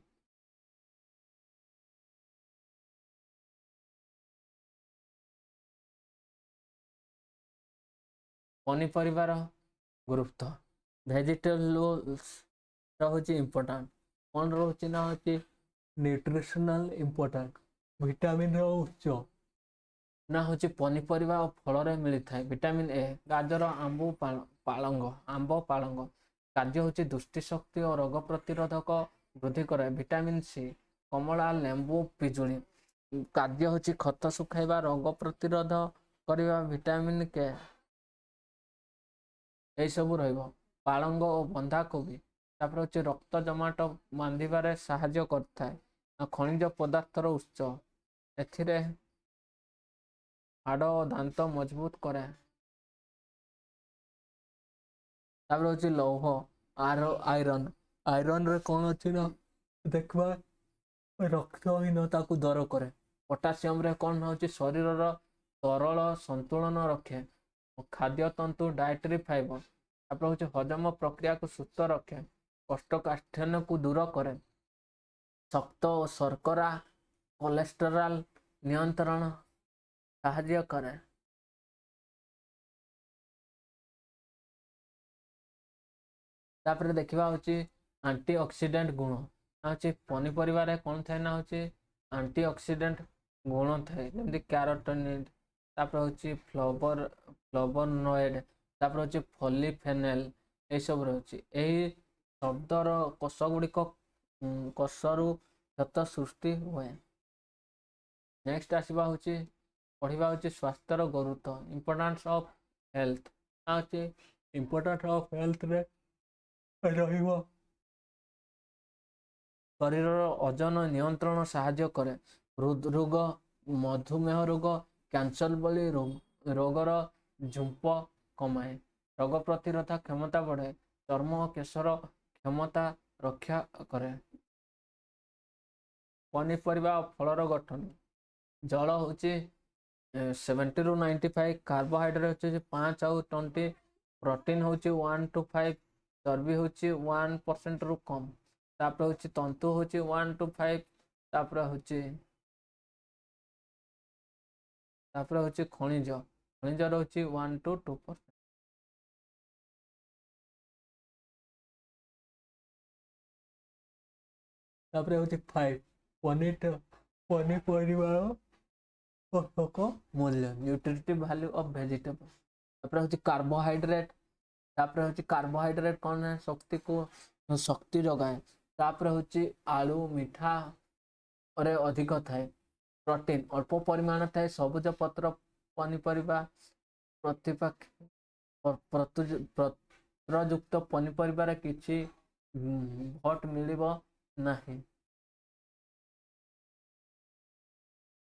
Speaker 1: पनीपरिबार गुरुत्व भेजिटेबल्स होची इंपोर्टेंट कौन रोची ना होची न्यूट्रिशनल इंपोर्टेंट विटामिन उच्च ना होची पनीपरिबा और फल रे मिली थाए विटामिन ए गाजर आंब पालंग कार्य होची दृष्टि शक्ति और रोग प्रतिरोधक वृद्धि करे विटामिन सी कमला लेंबू पिजुली कार्य होची खत सुखाइबा रोग प्रतिरोध करिबा विटामिन के यही सब पालंग और बंधाकोबी तापर होची रक्त जमाट बांधिबारे साहाय्य करथाय खनिज पदार्थर उत्स एथिरे हाड़ और दांत मजबूत करे तापर होची लौह आयरन रे कौन अच्छी ना देखबा रक्तहीनता को दूर करे पोटासियम रे कौन होची शरीर तरल संतुलन रखे खाद्य तंतु डाइटरी फाइबर तापर होची हजम प्रक्रिया को सुस्थ रखे कोष्ठकाठिन्य को दूर करे शक्त और शर्करा कोलेस्टेरॉल नियंत्रण साहाय्य करे तापर देखिबा होची एंटीऑक्सीडेंट गुण होची पनीपरिबा रे कोन थाए ना होची एंटीऑक्सीडेंट गुण थाए जेमति कैरोटीनॉइड तापर होची फ्लेवोनॉइड तापर होची पॉलीफेनल ए सब रहउची एही शब्दर कोष गुड़िक कोषरु କ୍ଷତ ସୃଷ୍ଟି ହୁଏ। ନେକ୍ସଟ ଆସିବା ହେଉଛି ପଢ଼ିବା ହେଉଛି ସ୍ୱାସ୍ଥ୍ୟର ଗୁରୁତ୍ୱ ଇମ୍ପୋର୍ଟାନ୍ସ ଅଫ୍ ହେଲ୍ଥ। ହେଉଛି ଇମ୍ପୋର୍ଟାନ୍ସ ଅଫ୍ ହେଲ୍ଥରେ ରହିବ ଶରୀରର ଓଜନ ନିୟନ୍ତ୍ରଣ ସାହାଯ୍ୟ କରେ, ହୃଦରୋଗ, ମଧୁମେହ ରୋଗ, କ୍ୟାନ୍ସର ଭଳି ରୋଗର ଝୁଙ୍କ କମାଏ, ରୋଗ ପ୍ରତିରୋଧ କ୍ଷମତା ବଢ଼ାଏ, ଚର୍ମ ଓ କେଶର କ୍ଷମତା ରକ୍ଷା କରେ। ପନିପରିବା ଓ ଫଳର ଗଠନ, ଜଳ ହେଉଛି 70 ରୁ 95, କାର୍ବୋହାଇଡ୍ରେଟ୍ ହେଉଛି 5 ଆଉ 20, ପ୍ରୋଟିନ୍ ହେଉଛି 1 to 5, ଚର୍ବି ହେଉଛି 1% ରୁ କମ୍, ତାପରେ ହେଉଛି ତନ୍ତୁ ହେଉଛି 1 to 5, ତାପରେ ହେଉଛି ଖଣିଜ ରହୁଛି 1 to 2%। ତାପରେ ହେଉଛି 5 ପନିପରିବାର ପୋଷକ ମୂଲ୍ୟ, ନ୍ୟୁଟ୍ରିଟିଭ ଭ୍ୟାଲ୍ୟୁ ଅଫ ଭେଜିଟେବଲ। ତାପରେ ହେଉଛି କାର୍ବୋହାଇଡ୍ରେଟ୍, କ'ଣ ଶକ୍ତି ଯୋଗାଏ। ତାପରେ ହେଉଛି ଆଳୁ ମିଠାରେ ଅଧିକ ଥାଏ। ପ୍ରୋଟିନ୍ ଅଳ୍ପ ପରିମାଣ ଥାଏ, ସବୁଜ ପତ୍ର ପନିପରିବା ପତ୍ରଯୁକ୍ତ ପନିପରିବାରେ କିଛି ଭଟ୍ ମିଳିବ ନାହିଁ।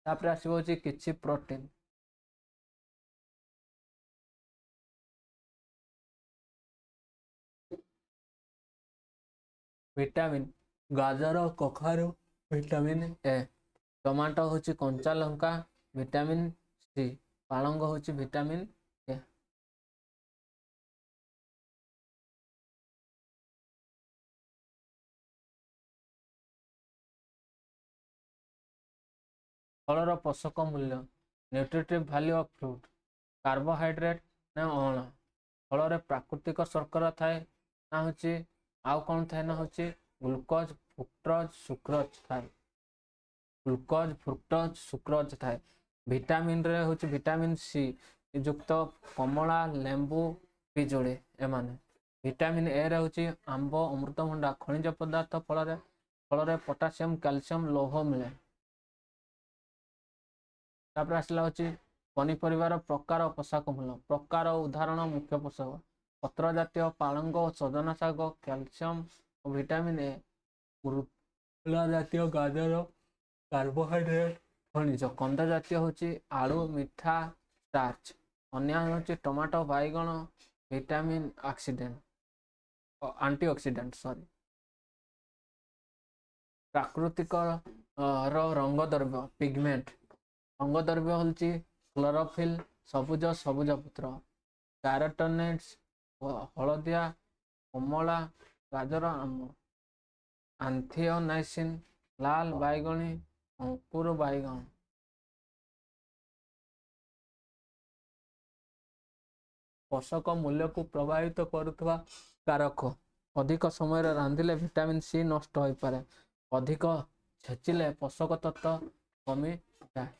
Speaker 1: ତାପରେ ଆସିବ ହେଉଛି କିଛି ପ୍ରୋଟିନ୍, ଭିଟାମିନ୍, ଗାଜର କଖାରୁ ଭିଟାମିନ୍ ଏ, ଟମାଟୋ ହେଉଛି କଞ୍ଚା ଲଙ୍କା ଭିଟାମିନ୍ ସି, ପାଳଙ୍ଗ ହେଉଛି ଭିଟାମିନ୍ ଏ। ଫଳର ପୋଷକ ମୂଲ୍ୟ, ନ୍ୟୁଟ୍ରିଟିଭ ଭ୍ୟାଲ୍ୟୁ ଅଫ ଫ୍ରୁଟ୍, କାର୍ବୋହାଇଡ୍ରେଟ୍ ନା ଅଁଳା, ଫଳରେ ପ୍ରାକୃତିକ ଶର୍କରା ଥାଏ ନା ହେଉଛି ଆଉ କ'ଣ ଥାଏ ନା ହେଉଛି ଗ୍ଲୁକୋଜ ଫ୍ରୁକ୍ଟୋଜ ଥାଏ। ଭିଟାମିନ୍ରେ ହେଉଛି ଭିଟାମିନ୍ ସି ଯୁକ୍ତ କମଳା, ଲେମ୍ବୁ, ପିଜୁଳି ଏମାନେ। ଭିଟାମିନ୍ ଏ ରେ ହେଉଛି ଆମ୍ବ, ଅମୃତଭଣ୍ଡା, ଖଣିଜ ପଦାର୍ଥ ଫଳରେ ପୋଟାସିୟମ୍, କ୍ୟାଲସିୟମ୍, ଲୌହ ମିଳେ। ତାପରେ ଆସିଲା ହେଉଛି ପନିପରିବାର ପ୍ରକାର ଓ ପୋଷକ ମୂଲ୍ୟ, ପ୍ରକାର ଉଦାହରଣ ମୁଖ୍ୟ ପୋଷକ, ପତ୍ର ଜାତୀୟ ପାଳଙ୍ଗ, ସଜନା ଶାଗ, କ୍ୟାଲସିୟମ୍ ଓ ଭିଟାମିନ୍ ଏ, ମୂଳ ଜାତୀୟ ଗାଜର, କାର୍ବୋହାଇଡ୍ରେଟ୍, ଖଣିଜ, କନ୍ଦ ଜାତୀୟ ହେଉଛି ଆଳୁ, ମିଠା, ଷ୍ଟାର୍ଚ, ଅନ୍ୟାନ୍ୟ ହେଉଛି ଟମାଟୋ, ବାଇଗଣ, ଭିଟାମିନ୍ ଆଣ୍ଟିଅକ୍ସିଡେଣ୍ଟ। ପ୍ରାକୃତିକ ରଙ୍ଗ ଦ୍ରବ୍ୟ ପିଗମେଣ୍ଟ, ରଙ୍ଗ ଦ୍ରବ୍ୟ ହେଉଛି କ୍ଲୋରୋଫିଲ୍, ସବୁଜ ପତ୍ର, କ୍ୟାରୋଟିନଏଡ୍ସ, ହଳଦିଆ, କମଳା, ଗାଜର, ଆମ୍ବ, ଆନ୍ଥିଓନାଇସିନ୍, ଲାଲ ବାଇଗଣୀ, ଅଙ୍କୁର ବାଇଗଣ। ପୋଷକ ମୂଲ୍ୟକୁ ପ୍ରଭାବିତ କରୁଥିବା କାରକ, ଅଧିକ ସମୟରେ ରାନ୍ଧିଲେ ଭିଟାମିନ୍ ସି ନଷ୍ଟ ହୋଇପାରେ, ଅଧିକ ଛେଚିଲେ ପୋଷକ ତତ୍ତ୍ୱ କମିଯାଏ,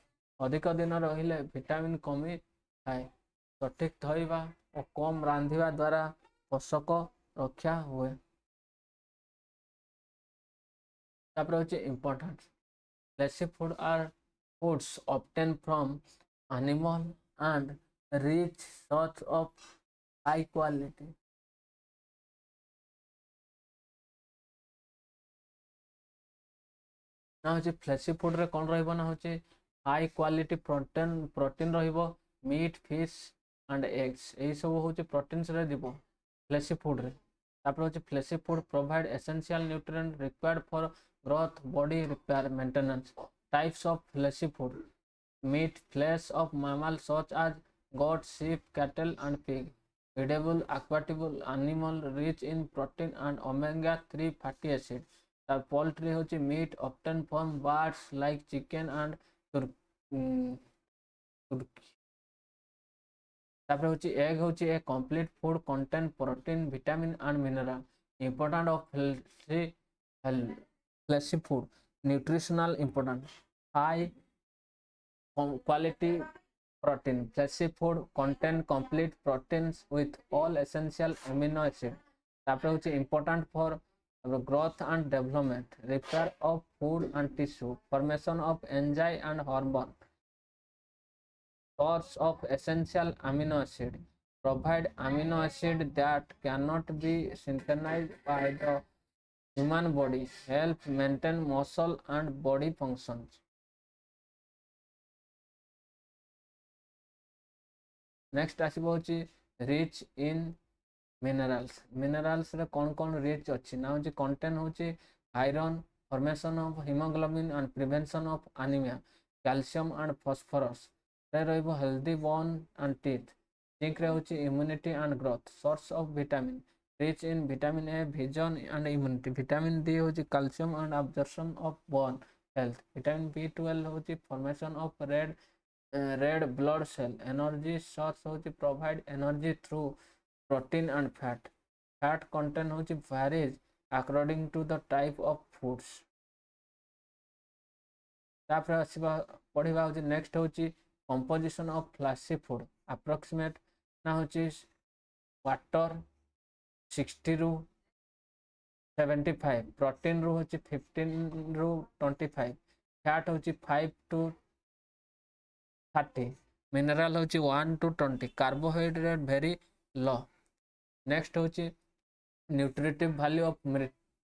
Speaker 1: ଅଧିକ ଦିନ ରହିଲେ ଭିଟାମିନ୍ କମିଥାଏ, ସଠିକ୍ ଧୋଇବା ଓ କମ୍ ରାନ୍ଧିବା ଦ୍ୱାରା ପୋଷକ ରକ୍ଷା ହୁଏ। ତାପରେ ହେଉଛି importance, fleshy food are foods obtained from animal and rich source of high quality। ନା ହେଉଛି ଫ୍ଲେସି ଫୁଡ୍ରେ କ'ଣ ରହିବ ନା ହେଉଛି ହାଇ କ୍ୱାଲିଟି ପ୍ରୋଟିନ୍ ରହିବ, ମିଟ୍, ଫିସ୍ ଆଣ୍ଡ ଏଗ୍ସ, ଏହିସବୁ ହେଉଛି ପ୍ରୋଟିନ୍ସରେ ଯିବ ଫ୍ଲେସି ଫୁଡ୍ରେ। ତାପରେ ହେଉଛି fleshy food provide essential nutrient required for growth, body repair, maintenance। Types of fleshy food, meat, flesh of mammals such as goat, sheep, cattle and pig, edible aquatic animal rich in protein and omega-3 fatty acid। poultry होची meat obtained from birds like chicken and turkey। तापर होची egg होची a complete food contain protein, vitamin and mineral। important of fleshy food, nutritional importance, high quality protein, fleshy food contain complete proteins with all essential amino acids। तापर होची important for growth and development, repair of food and tissue, formation of enzyme and hormone, source of essential amino acid, provide amino acid that cannot be synthesized by the human body, help maintain muscle and body functions. Next ଆସିବ ହେଉଛି rich in minerals. Minerals ରେ କଣ rich ଅଛି ନା ହେଉଛି content ହେଉଛି iron, formation of hemoglobin and prevention of anemia, calcium and phosphorus ରେ ରହିବ healthy bone and teeth. zinc ରେ ହେଉଛି immunity and growth, source of vitamin rich in vitamin A, vision and immunity. vitamin D ହେଉଛି calcium and absorption of bone health. vitamin B12 ହେଉଛି formation of red blood cell, energy source होची provide energy through protein and fat. Fat content होची varies according to the type of foods. तापर आसीबा पढिबा होची next होची composition of flashy food. approximate ना होची water 60 ରୁ 75, protein ରୁ होची 15 ରୁ 25, fat होची 5 to 30, mineral होची 1 to 20, carbohydrate very low. Next होची nutritive value of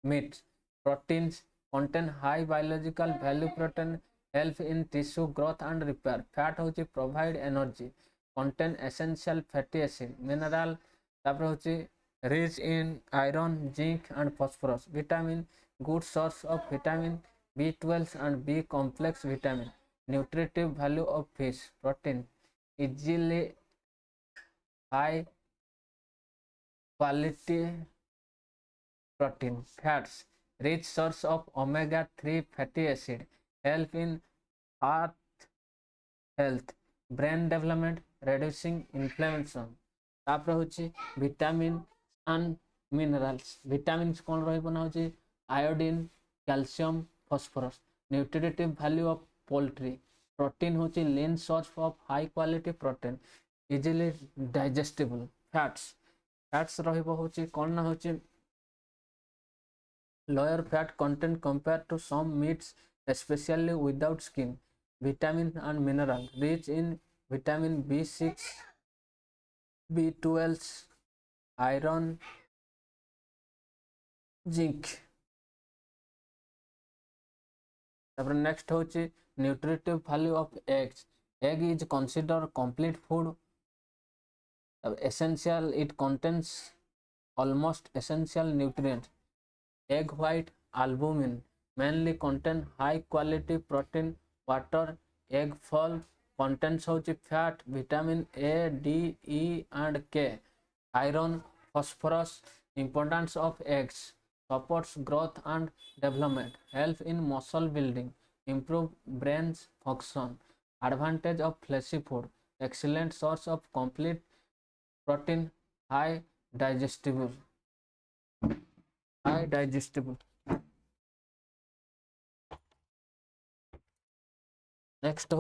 Speaker 1: meat. Proteins contain high biological value. Protein help in tissue growth and repair. Fat होची provide energy, contain essential fatty acid. Mineral तापर होची rich in iron, zinc and phosphorus. Vitamin good source of vitamin B12 and B complex vitamin. Nutritive value of fish. Protein easily high quality protein. Fats rich source of omega-3 fatty acid, help in heart health, brain development, reducing inflammation. तापर होची vitamin and minerals. vitamins कौन रही बना होची iodine, calcium, phosphorus. Nutritive value of poultry. protein होची lean source of high quality protein, easily digestible. fats रहिबो होची कोन ना होची lower fat content compared to some meats, especially without skin. vitamin and mineral rich in vitamin B6, B12, iron, zinc. Next होची nutritive value of eggs. Egg is considered complete food. Essential, it contains almost essential nutrients. Egg white, albumin, mainly contain high quality protein. Water egg full contains होची fat, vitamin A, D, E and K, iron, phosphorus. Importance of eggs: supports growth and development, help in muscle building, improve brain's function. Advantage of fleshy food: excellent source of complete protein, high digestible. next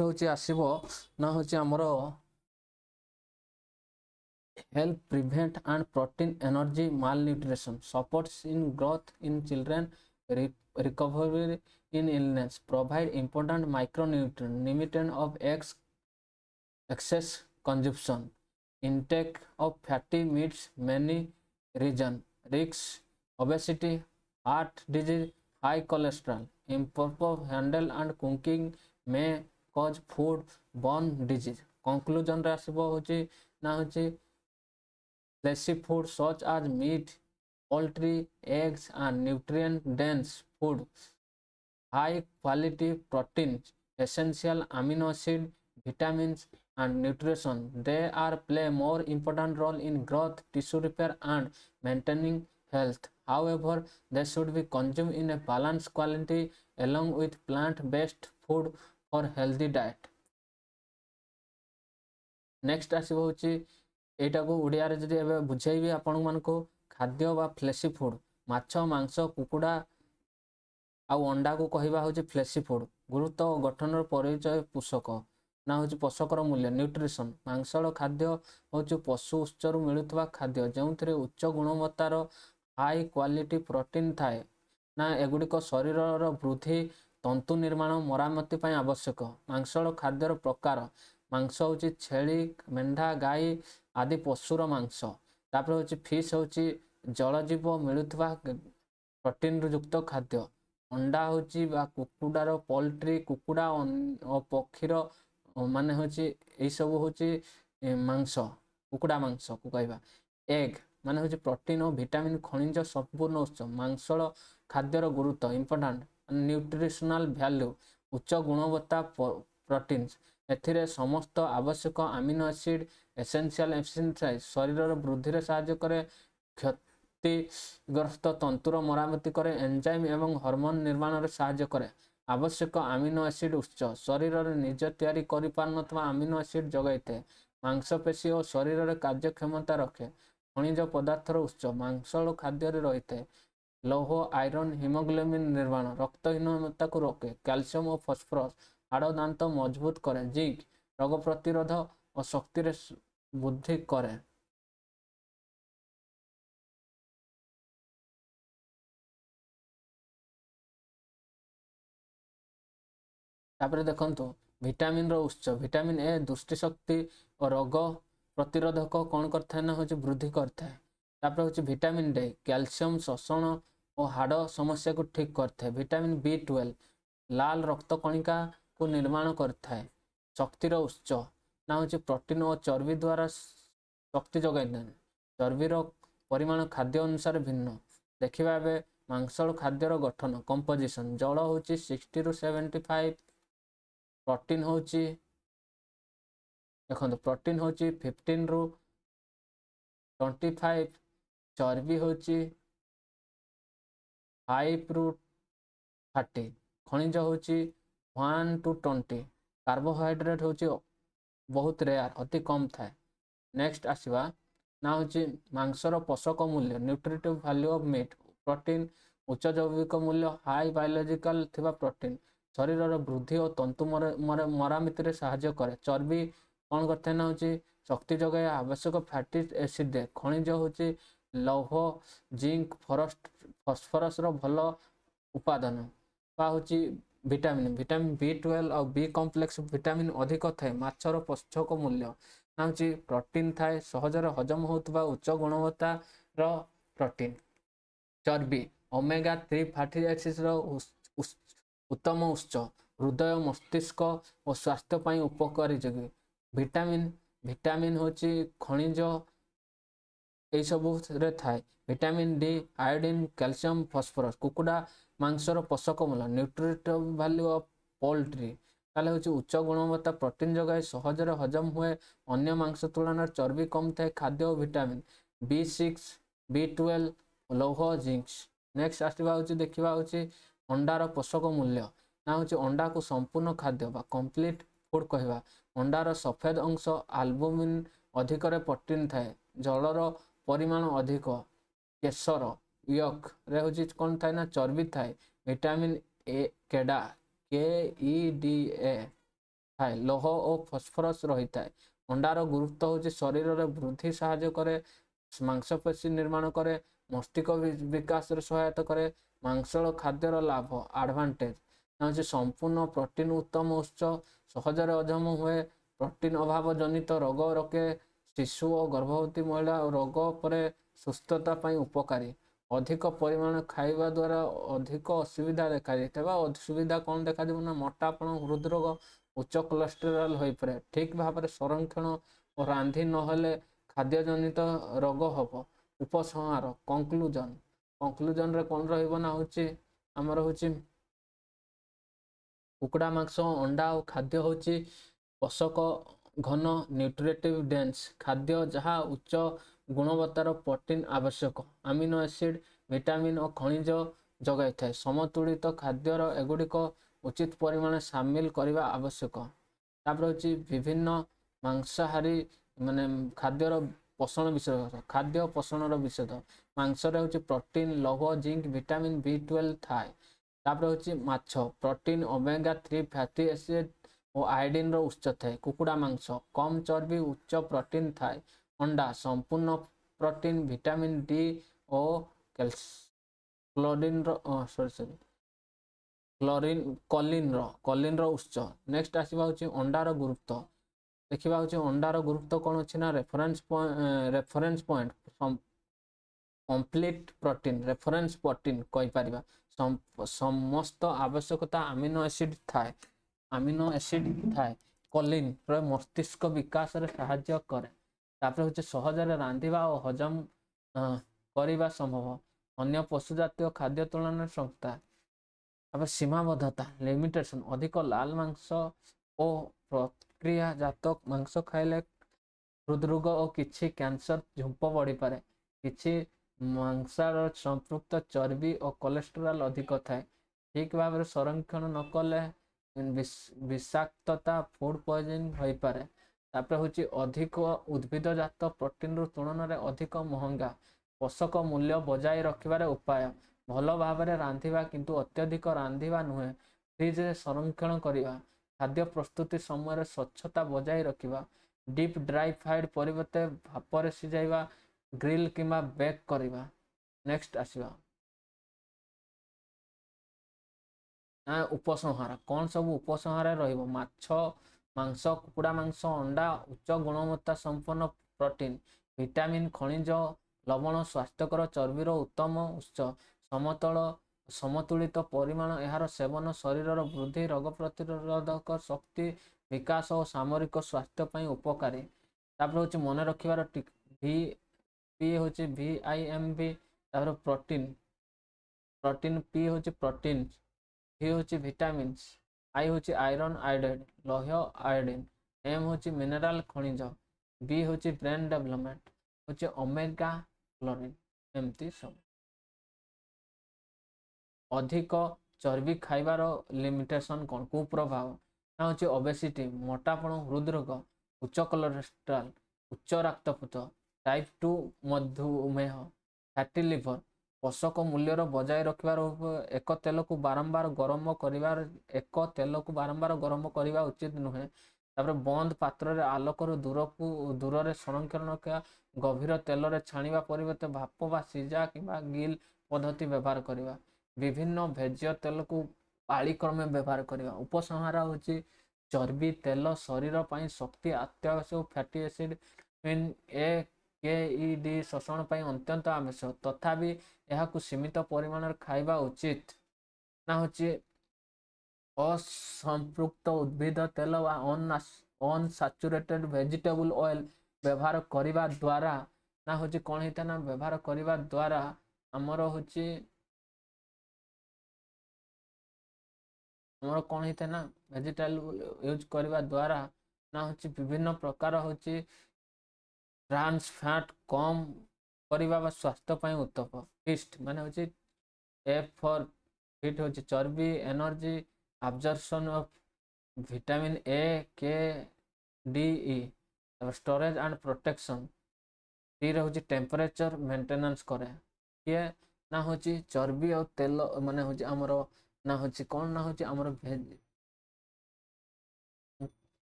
Speaker 1: होची आसीबो ना होची हमरो help prevent and protein energy malnutrition, supports in growth in children, recovery in illness, provide important micronutrients, limited of excess consumption, intake of fatty meats, many reason, risks obesity, heart disease, high cholesterol, improper handle and cooking may cause food borne disease. conclusion रे आसीबो होची ना होची fleshy food such as meat, poultry, eggs and nutrient dense food, high quality proteins, essential amino acid, vitamins and nutrition. They are play more important role in growth, tissue repair and maintaining health. However, they should be consumed in a balanced quality along with plant-based food for healthy diet. Next आसीबो होची एटा को ओडिया रे जदि एबे बुझाइबे आपण मानको खाद्य बा fleshy food माछ मांस कुकुडा आ अंडा को कहिबा होची फ्लेशी फूड गुरुत्व गठन परिचय पोषक ना हूँ पोषकर मूल्य न्यूट्रिशन मांसल खाद्य हूँ पशु उत्सरू मिलुवा खाद्य जो उच्च गुणवत्तार हाई क्वालिटी प्रोटीन थाए ना एगुड़िक शरीर वृद्धि तंतु निर्माण मरामती आवश्यक मांसल खाद्यर प्रकार मांस हूँ छेली मेंढा गाई आदि पशुर मांस तापर हूँ फिश हूँ जलजीव मिलुवा प्रोटीन युक्त खाद्य अंडा हूँ कुकुडार पोल्ट्री कुकुड़ा और पक्षीर माने हूँ यही सब हूँ मांस कुकुड़ा मांस को कहवा एग माने हूँ प्रोटीन और विटामिन खनिज संपूर्ण उत्स मांसल खाद्यर गुरुत्व इंपोर्टाट न्यूट्रिशनल वैल्यू उच्च गुणवत्ता प्रोटीन एथिरे समस्त आवश्यक अमीनो एसिड एसेंशियल एसिड शरीर वृद्धि साहाय्य करे क्षतिग्रस्त तंतुर मरामती करे एंजाइम एवं हार्मोन निर्माण में साहाय्य करे आवश्यक अमीनो एसिड उत्स शरीर निज तैयारी करि पारनथवा अमीनो एसिड जगाई थे मांसपेशी और शरीर में कार्यक्षमता रखे खनिज पदार्थर उत्स मांसल खाद्य रही है लौह आयरन हिमोग्लोबिन निर्माण रक्तहीनता को रोके कैल्शियम और फॉस्फोरस हाड़ दांत मजबूत करे जिंक रोग प्रतिरोध और शक्ति वृद्धि करे तापर देखंतु विटामिन रो उत्स विटामिन ए दृष्टिशक्ति और रोग प्रतिरोधक कौन करता है ना हूँ वृद्धि करता है तापर हूँ विटामिन डी कैल्शियम शोषण और हाड़ समस्या को ठीक करता है विटामिन B12 लाल रक्त कणिका को निर्माण करता है शक्तिर उत्स ना हूँ प्रोटीन और चर्बी द्वारा शक्ति जगाई चर्बीर परिमाण खाद्य अनुसार भिन्न देखा ए मांसल खाद्यर गठन कंपोजिशन जल हूँ 60 ରୁ 75 प्रोटीन हूँ देखो प्रोटीन हूँ 15 ରୁ 25 चर्बी हूँ 5 ରୁ 30 खनिज हूँ 1 to 20 कार्बोहाइड्रेट हूँ बहुत रेयर अति कम थाए नेक्स्ट आसवा ना हूँ मांसर पोषक मूल्य nutritive value of meat protein उच्च जैविक मूल्य हाई बायोलॉजिकल थिबा प्रोटीन शरीर वृद्धि और तंतु मरामती साहाय्य करे चर्बी कौन करते ना हूँ शक्ति जगह आवश्यक फैटी एसिड दे खनिज हूँ लौह जिंक फॉस्फोरस भल उपादान हूँ विटामिन विटामिन B12 और बी कॉम्प्लेक्स विटामिन अधिक थाए माछर पोषक मूल्य ना हूँ प्रोटीन थाए सहजरे हजम होता उच्च गुणवत्तार प्रोटीन चर्बी ओमेगा 3 फैटी एसिड्स उत्तम उत्स हृदय मस्तिष्क और स्वास्थ्य पाई उपकारी जगह विटामिन विटामिन हूँ खनिज यही सब थाए vitamin D iodine calcium phosphorus कुकुड़ा मांसर पोषक मूल्य न्यूट्रिटिव वैल्यू ऑफ पोल्ट्री ताले हूँ उच्च गुणवत्ता प्रोटीन जगाए सहजरे हजम हुए अन्य मांस तुलन चर्बी कम थाए खाद्य और विटामिन B6 B12 लौह जिंक्स नेक्स्ट आसवा हूँ देखा हूँ अंडार पोषक मूल्य ना हूँ अंडा को संपूर्ण खाद्य बा कंप्लीट फूड कहवा अंडार सफेद अंश आल्बुमिन अधिक प्रोटीन थाए जलर परिमाण अधिक केशर यक रे हूँ कौन थाए ना चर्बी थाए विटामिन ए केडा KEDA थाए लौह और फॉस्फोरस रही थाए अंडार गुरुत्व हूँ शरीर वृद्धि साहाय्य करे मांसपेशी निर्माण करे मस्तिष्क विकास सहायता करे मांसल खाद्यर लाभ एडवांटेज ना संपूर्ण प्रोटीन उत्तम उत्स सहजरे हजम हुए प्रोटीन अभाव जनित रोग रोके शिशु और गर्भवती महिला रोग पर सुस्थता उपकारी अधिक परिमाण खाइबा द्वारा अधिक असुविधा देखा असुविधा कौन देखा ना मोटापण हृदरोग उच्च कोलेस्टेरोल हो पाए ठीक भाव में संरक्षण और रांधि नहेले खाद्य जनित रोग हम उपसंहार कंक्लूजन रे कौन रहा हूँ आमर हूँ कुकुड़ा मांस अंडा और खाद्य हूँ पोषक घन न्यूट्रिटिव डेंस खाद्य जहाँ उच्च गुणवत्तार प्रोटीन आवश्यक अमीनो एसिड विटामिन और खनिज जगाई थाए समतुलित खाद्यर एगुड़िक उचित परिमाण सामिल करने आवश्यक तापर हूँ विभिन्न मांसाहारी माने खाद्यर पोषण विषय खाद्य पोषण विषय मांसरे हूँ प्रोटीन लौह जिंक विटामिन B12 थाए तापर हूँ माछ प्रोटीन ओमेगा 3 फैटी एसिड ଓ ଆୟୋଡିନ ର ଉଚ୍ଚ ଥାଏ। କୁକୁଡ଼ା ମାଂସ କମ ଚର୍ବି ଉଚ୍ଚ ପ୍ରୋଟିନ ଥାଏ। ଅଣ୍ଡା ସମ୍ପୂର୍ଣ୍ଣ ପ୍ରୋଟିନ ଭିଟାମିନ ଡି ଓ କଲିନ ର ଉଚ୍ଚ। ନେକ୍ସଟ ଆସିବା ହଉଛି ଅଣ୍ଡାର ଗୁରୁତ୍ୱ। ଦେଖିବା ହଉଛି ଅଣ୍ଡାର ଗୁରୁତ୍ୱ କଣ ଅଛି ନା reference point complete protein reference protein କହିପାରିବା। ସମସ୍ତ ଆବଶ୍ୟକତା ଆମିନୋ ଏସିଡ ଥାଏ। କଲିନ ର ମସ୍ତିଷ୍କ ବିକାଶରେ ସାହାଯ୍ୟ କରେ। ତାପରେ ହଉଛି ସହଜରେ ରାନ୍ଧିବା ଓ ହଜମ କରିବା ସମ୍ଭବ। ଅନ୍ୟ ପଶୁ ଜାତୀୟ ଖାଦ୍ୟ ତୁଳନାରେ ସଂସ୍ଥା। ତାପରେ ସୀମାବଦ୍ଧତା ଲିମିଟେସନ ଅଧିକ ଲାଲ ମାଂସ ଓ ପ୍ରକ୍ରିୟାଜାତ ମାଂସ ଖାଇଲେ ହୃଦରୋଗ ଓ କିଛି କ୍ୟାନ୍ସର ଝୁଙ୍କ ବଢିପାରେ। କିଛି ମାଂସର ସମ୍ପୃକ୍ତ ଚର୍ବି ଓ କୋଲେଷ୍ଟ୍ରଲ ଅଧିକ ଥାଏ। ଠିକ ଭାବରେ ସଂରକ୍ଷଣ ନ କଲେ ବିଷାକ୍ତତା ଫୁଡ ପଏଜନିଂ ହୋଇପାରେ। ତାପରେ ହଉଛି ଅଧିକ ଉଦ୍ଭିଦଜାତ ପ୍ରୋଟିନରୁ ତୁଳନାରେ ଅଧିକ ମହଙ୍ଗା। ପୋଷକ ମୂଲ୍ୟ ବଜାୟ ରଖିବାର ଉପାୟ ଭଲ ଭାବରେ ରାନ୍ଧିବା କିନ୍ତୁ ଅତ୍ୟଧିକ ରାନ୍ଧିବା ନୁହେଁ। ଫ୍ରିଜରେ ସଂରକ୍ଷଣ କରିବା। ଖାଦ୍ୟ ପ୍ରସ୍ତୁତି ସମୟରେ ସ୍ୱଚ୍ଛତା ବଜାୟ ରଖିବା। ଡିପ୍ ଡ୍ରାଇ ଫ୍ରାଏଡ୍ ପରିବର୍ତ୍ତେ ଭାପରେ ସିଝାଇବା, ଗ୍ରିଲ କିମ୍ବା ବେକ୍ କରିବା। ନେକ୍ସଟ ଆସିବା ଉପସଂହାର। କଣ ସବୁ ଉପସଂହାର ରହିବ? ମାଛ ମାଂସ କୁକୁଡ଼ା ମାଂସ ଅଣ୍ଡା ଉଚ୍ଚ ଗୁଣବତ୍ତା ସମ୍ପନ୍ନ ପ୍ରୋଟିନ ଭିଟାମିନ ଖଣିଜ ଲବଣ ସ୍ୱାସ୍ଥ୍ୟକର ଚର୍ବିର ଉତ୍ତମ ଉତ୍ସ। ସମତୁଳିତ ପରିମାଣ ଏହାର ସେବନ ଶରୀରର ବୃଦ୍ଧି ରୋଗ ପ୍ରତିରୋଧକ ଶକ୍ତି ବିକାଶ ଓ ସାମରିକ ସ୍ୱାସ୍ଥ୍ୟ ପାଇଁ ଉପକାରୀ। ତାପରେ ହଉଛି ମନେ ରଖିବାର ପି ହଉଛି VIMB। ତାପରେ ପ୍ରୋଟିନ ପି ହଉଛି ପ୍ରୋଟିନ, ଭି ହଉଛି ଭିଟାମିନ୍ସ, ଆଇ ହଉଛି ଆଇରନ୍ ଆୟୋଡାଇଡ୍ ଲୌହ ଆୟୋଡିନ, ଏମ୍ ହଉଛି ମିନେରାଲ ଖଣିଜ, ବି ହଉଛି ବ୍ରେନ୍ ଡେଭଲପମେଣ୍ଟ ହଉଛି ଓମେଗା କ୍ଲୋରିନ୍। ଏମିତି ସବୁ। ଅଧିକ ଚର୍ବି ଖାଇବାର ଲିମିଟେସନ କଣ? କୁପ୍ରଭାବ ନା ହଉଛି ଓବେସିଟି ମୋଟାପଣ ହୃଦରୋଗ ଉଚ୍ଚ କୋଲେଷ୍ଟ୍ରଲ ଉଚ୍ଚ ରକ୍ତଚାପ ଟାଇପ 2 ମଧୁମେହ ଫ୍ୟାଟି ଲିଭର। ପୋଷକ ମୂଲ୍ୟର ବଜାୟ ରଖିବାର ଏକ ତେଲକୁ ବାରମ୍ବାର ଗରମ କରିବା ଉଚିତ ନୁହେଁ। ତାପରେ ବନ୍ଦ ପାତ୍ରରେ ଆଲୋକରୁ ଦୂରରେ ସଂରକ୍ଷଣ ରଖିବା। ଗଭୀର ତେଲରେ ଛାଣିବା ପରିବର୍ତ୍ତେ ଭାପ ବା ସିଝା କିମ୍ବା ଗିଲ୍ ପଦ୍ଧତି ବ୍ୟବହାର କରିବା। ବିଭିନ୍ନ ଭେଜ୍ୟ ତେଲକୁ ପାଳିକ୍ରମେ ବ୍ୟବହାର କରିବା। ଉପସଂହାର ହଉଛି ଚର୍ବି ତେଲ ଶରୀର ପାଇଁ ଶକ୍ତି ଅତ୍ୟାବଶ୍ୟକ ଫ୍ୟାଟି ଏସିଡ ଏ କେ ଇ ଡି ଶୋଷଣ ପାଇଁ ଅତ୍ୟନ୍ତ ଆବଶ୍ୟକ। ତଥାପି ଏହାକୁ ସୀମିତ ପରିମାଣରେ ଖାଇବା ଉଚିତ। ନା ହଉଛି ଅସମ୍ପୃକ୍ତ ଉଦ୍ଭିଦ ତେଲ ବା ଅନସାଚୁରେଟେଡ ଭେଜିଟେବୁଲ ଅଏଲ ବ୍ୟବହାର କରିବା ଦ୍ୱାରା ନା ହଉଛି କଣ ହେଇଥାଏ ନା ବ୍ୟବହାର କରିବା ଦ୍ୱାରା ଆମର କଣ ହେଇଥାଏ ନା ଭେଜିଟେବୁଲ ୟୁଜ କରିବା ଦ୍ୱାରା ନା ହଉଛି ବିଭିନ୍ନ ପ୍ରକାର ହଉଛି ଟ୍ରାନ୍ସ ଫ୍ୟାଟ କମ କରିବା ବା ସ୍ୱାସ୍ଥ୍ୟ ପାଇଁ ଉତ୍ତମ। ଫିଷ୍ଟ ମାନେ ହଉଛି ଏଫ୍ ଫର୍ ଫିଟ୍ ହଉଛି ଚର୍ବି energy absorption of vitamin A, K, D, E, storage and protection। T हूँ टेम्परेचर मेंटेनेंस करे। किए ना हूँ चर्बी और तेल माने हूँ आमर ना हूँ कौन ना हूँ आमर भेज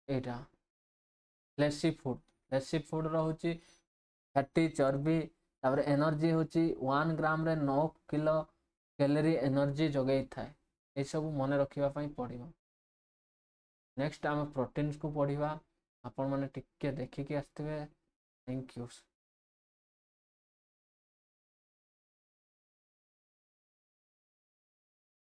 Speaker 1: एटा फ्लेसी फूड रोचे फैटी चर्बी। तापर एनर्जी हूँ 1 ग्राम रे 9 किलो कैलोरी एनर्जी जगै थाए। ये सब मन रखा पड़ो। नेक्स्ट आम प्रोटीन्स को पढ़ा। आपण मैंने टिके देखिकी आसते। Thank you.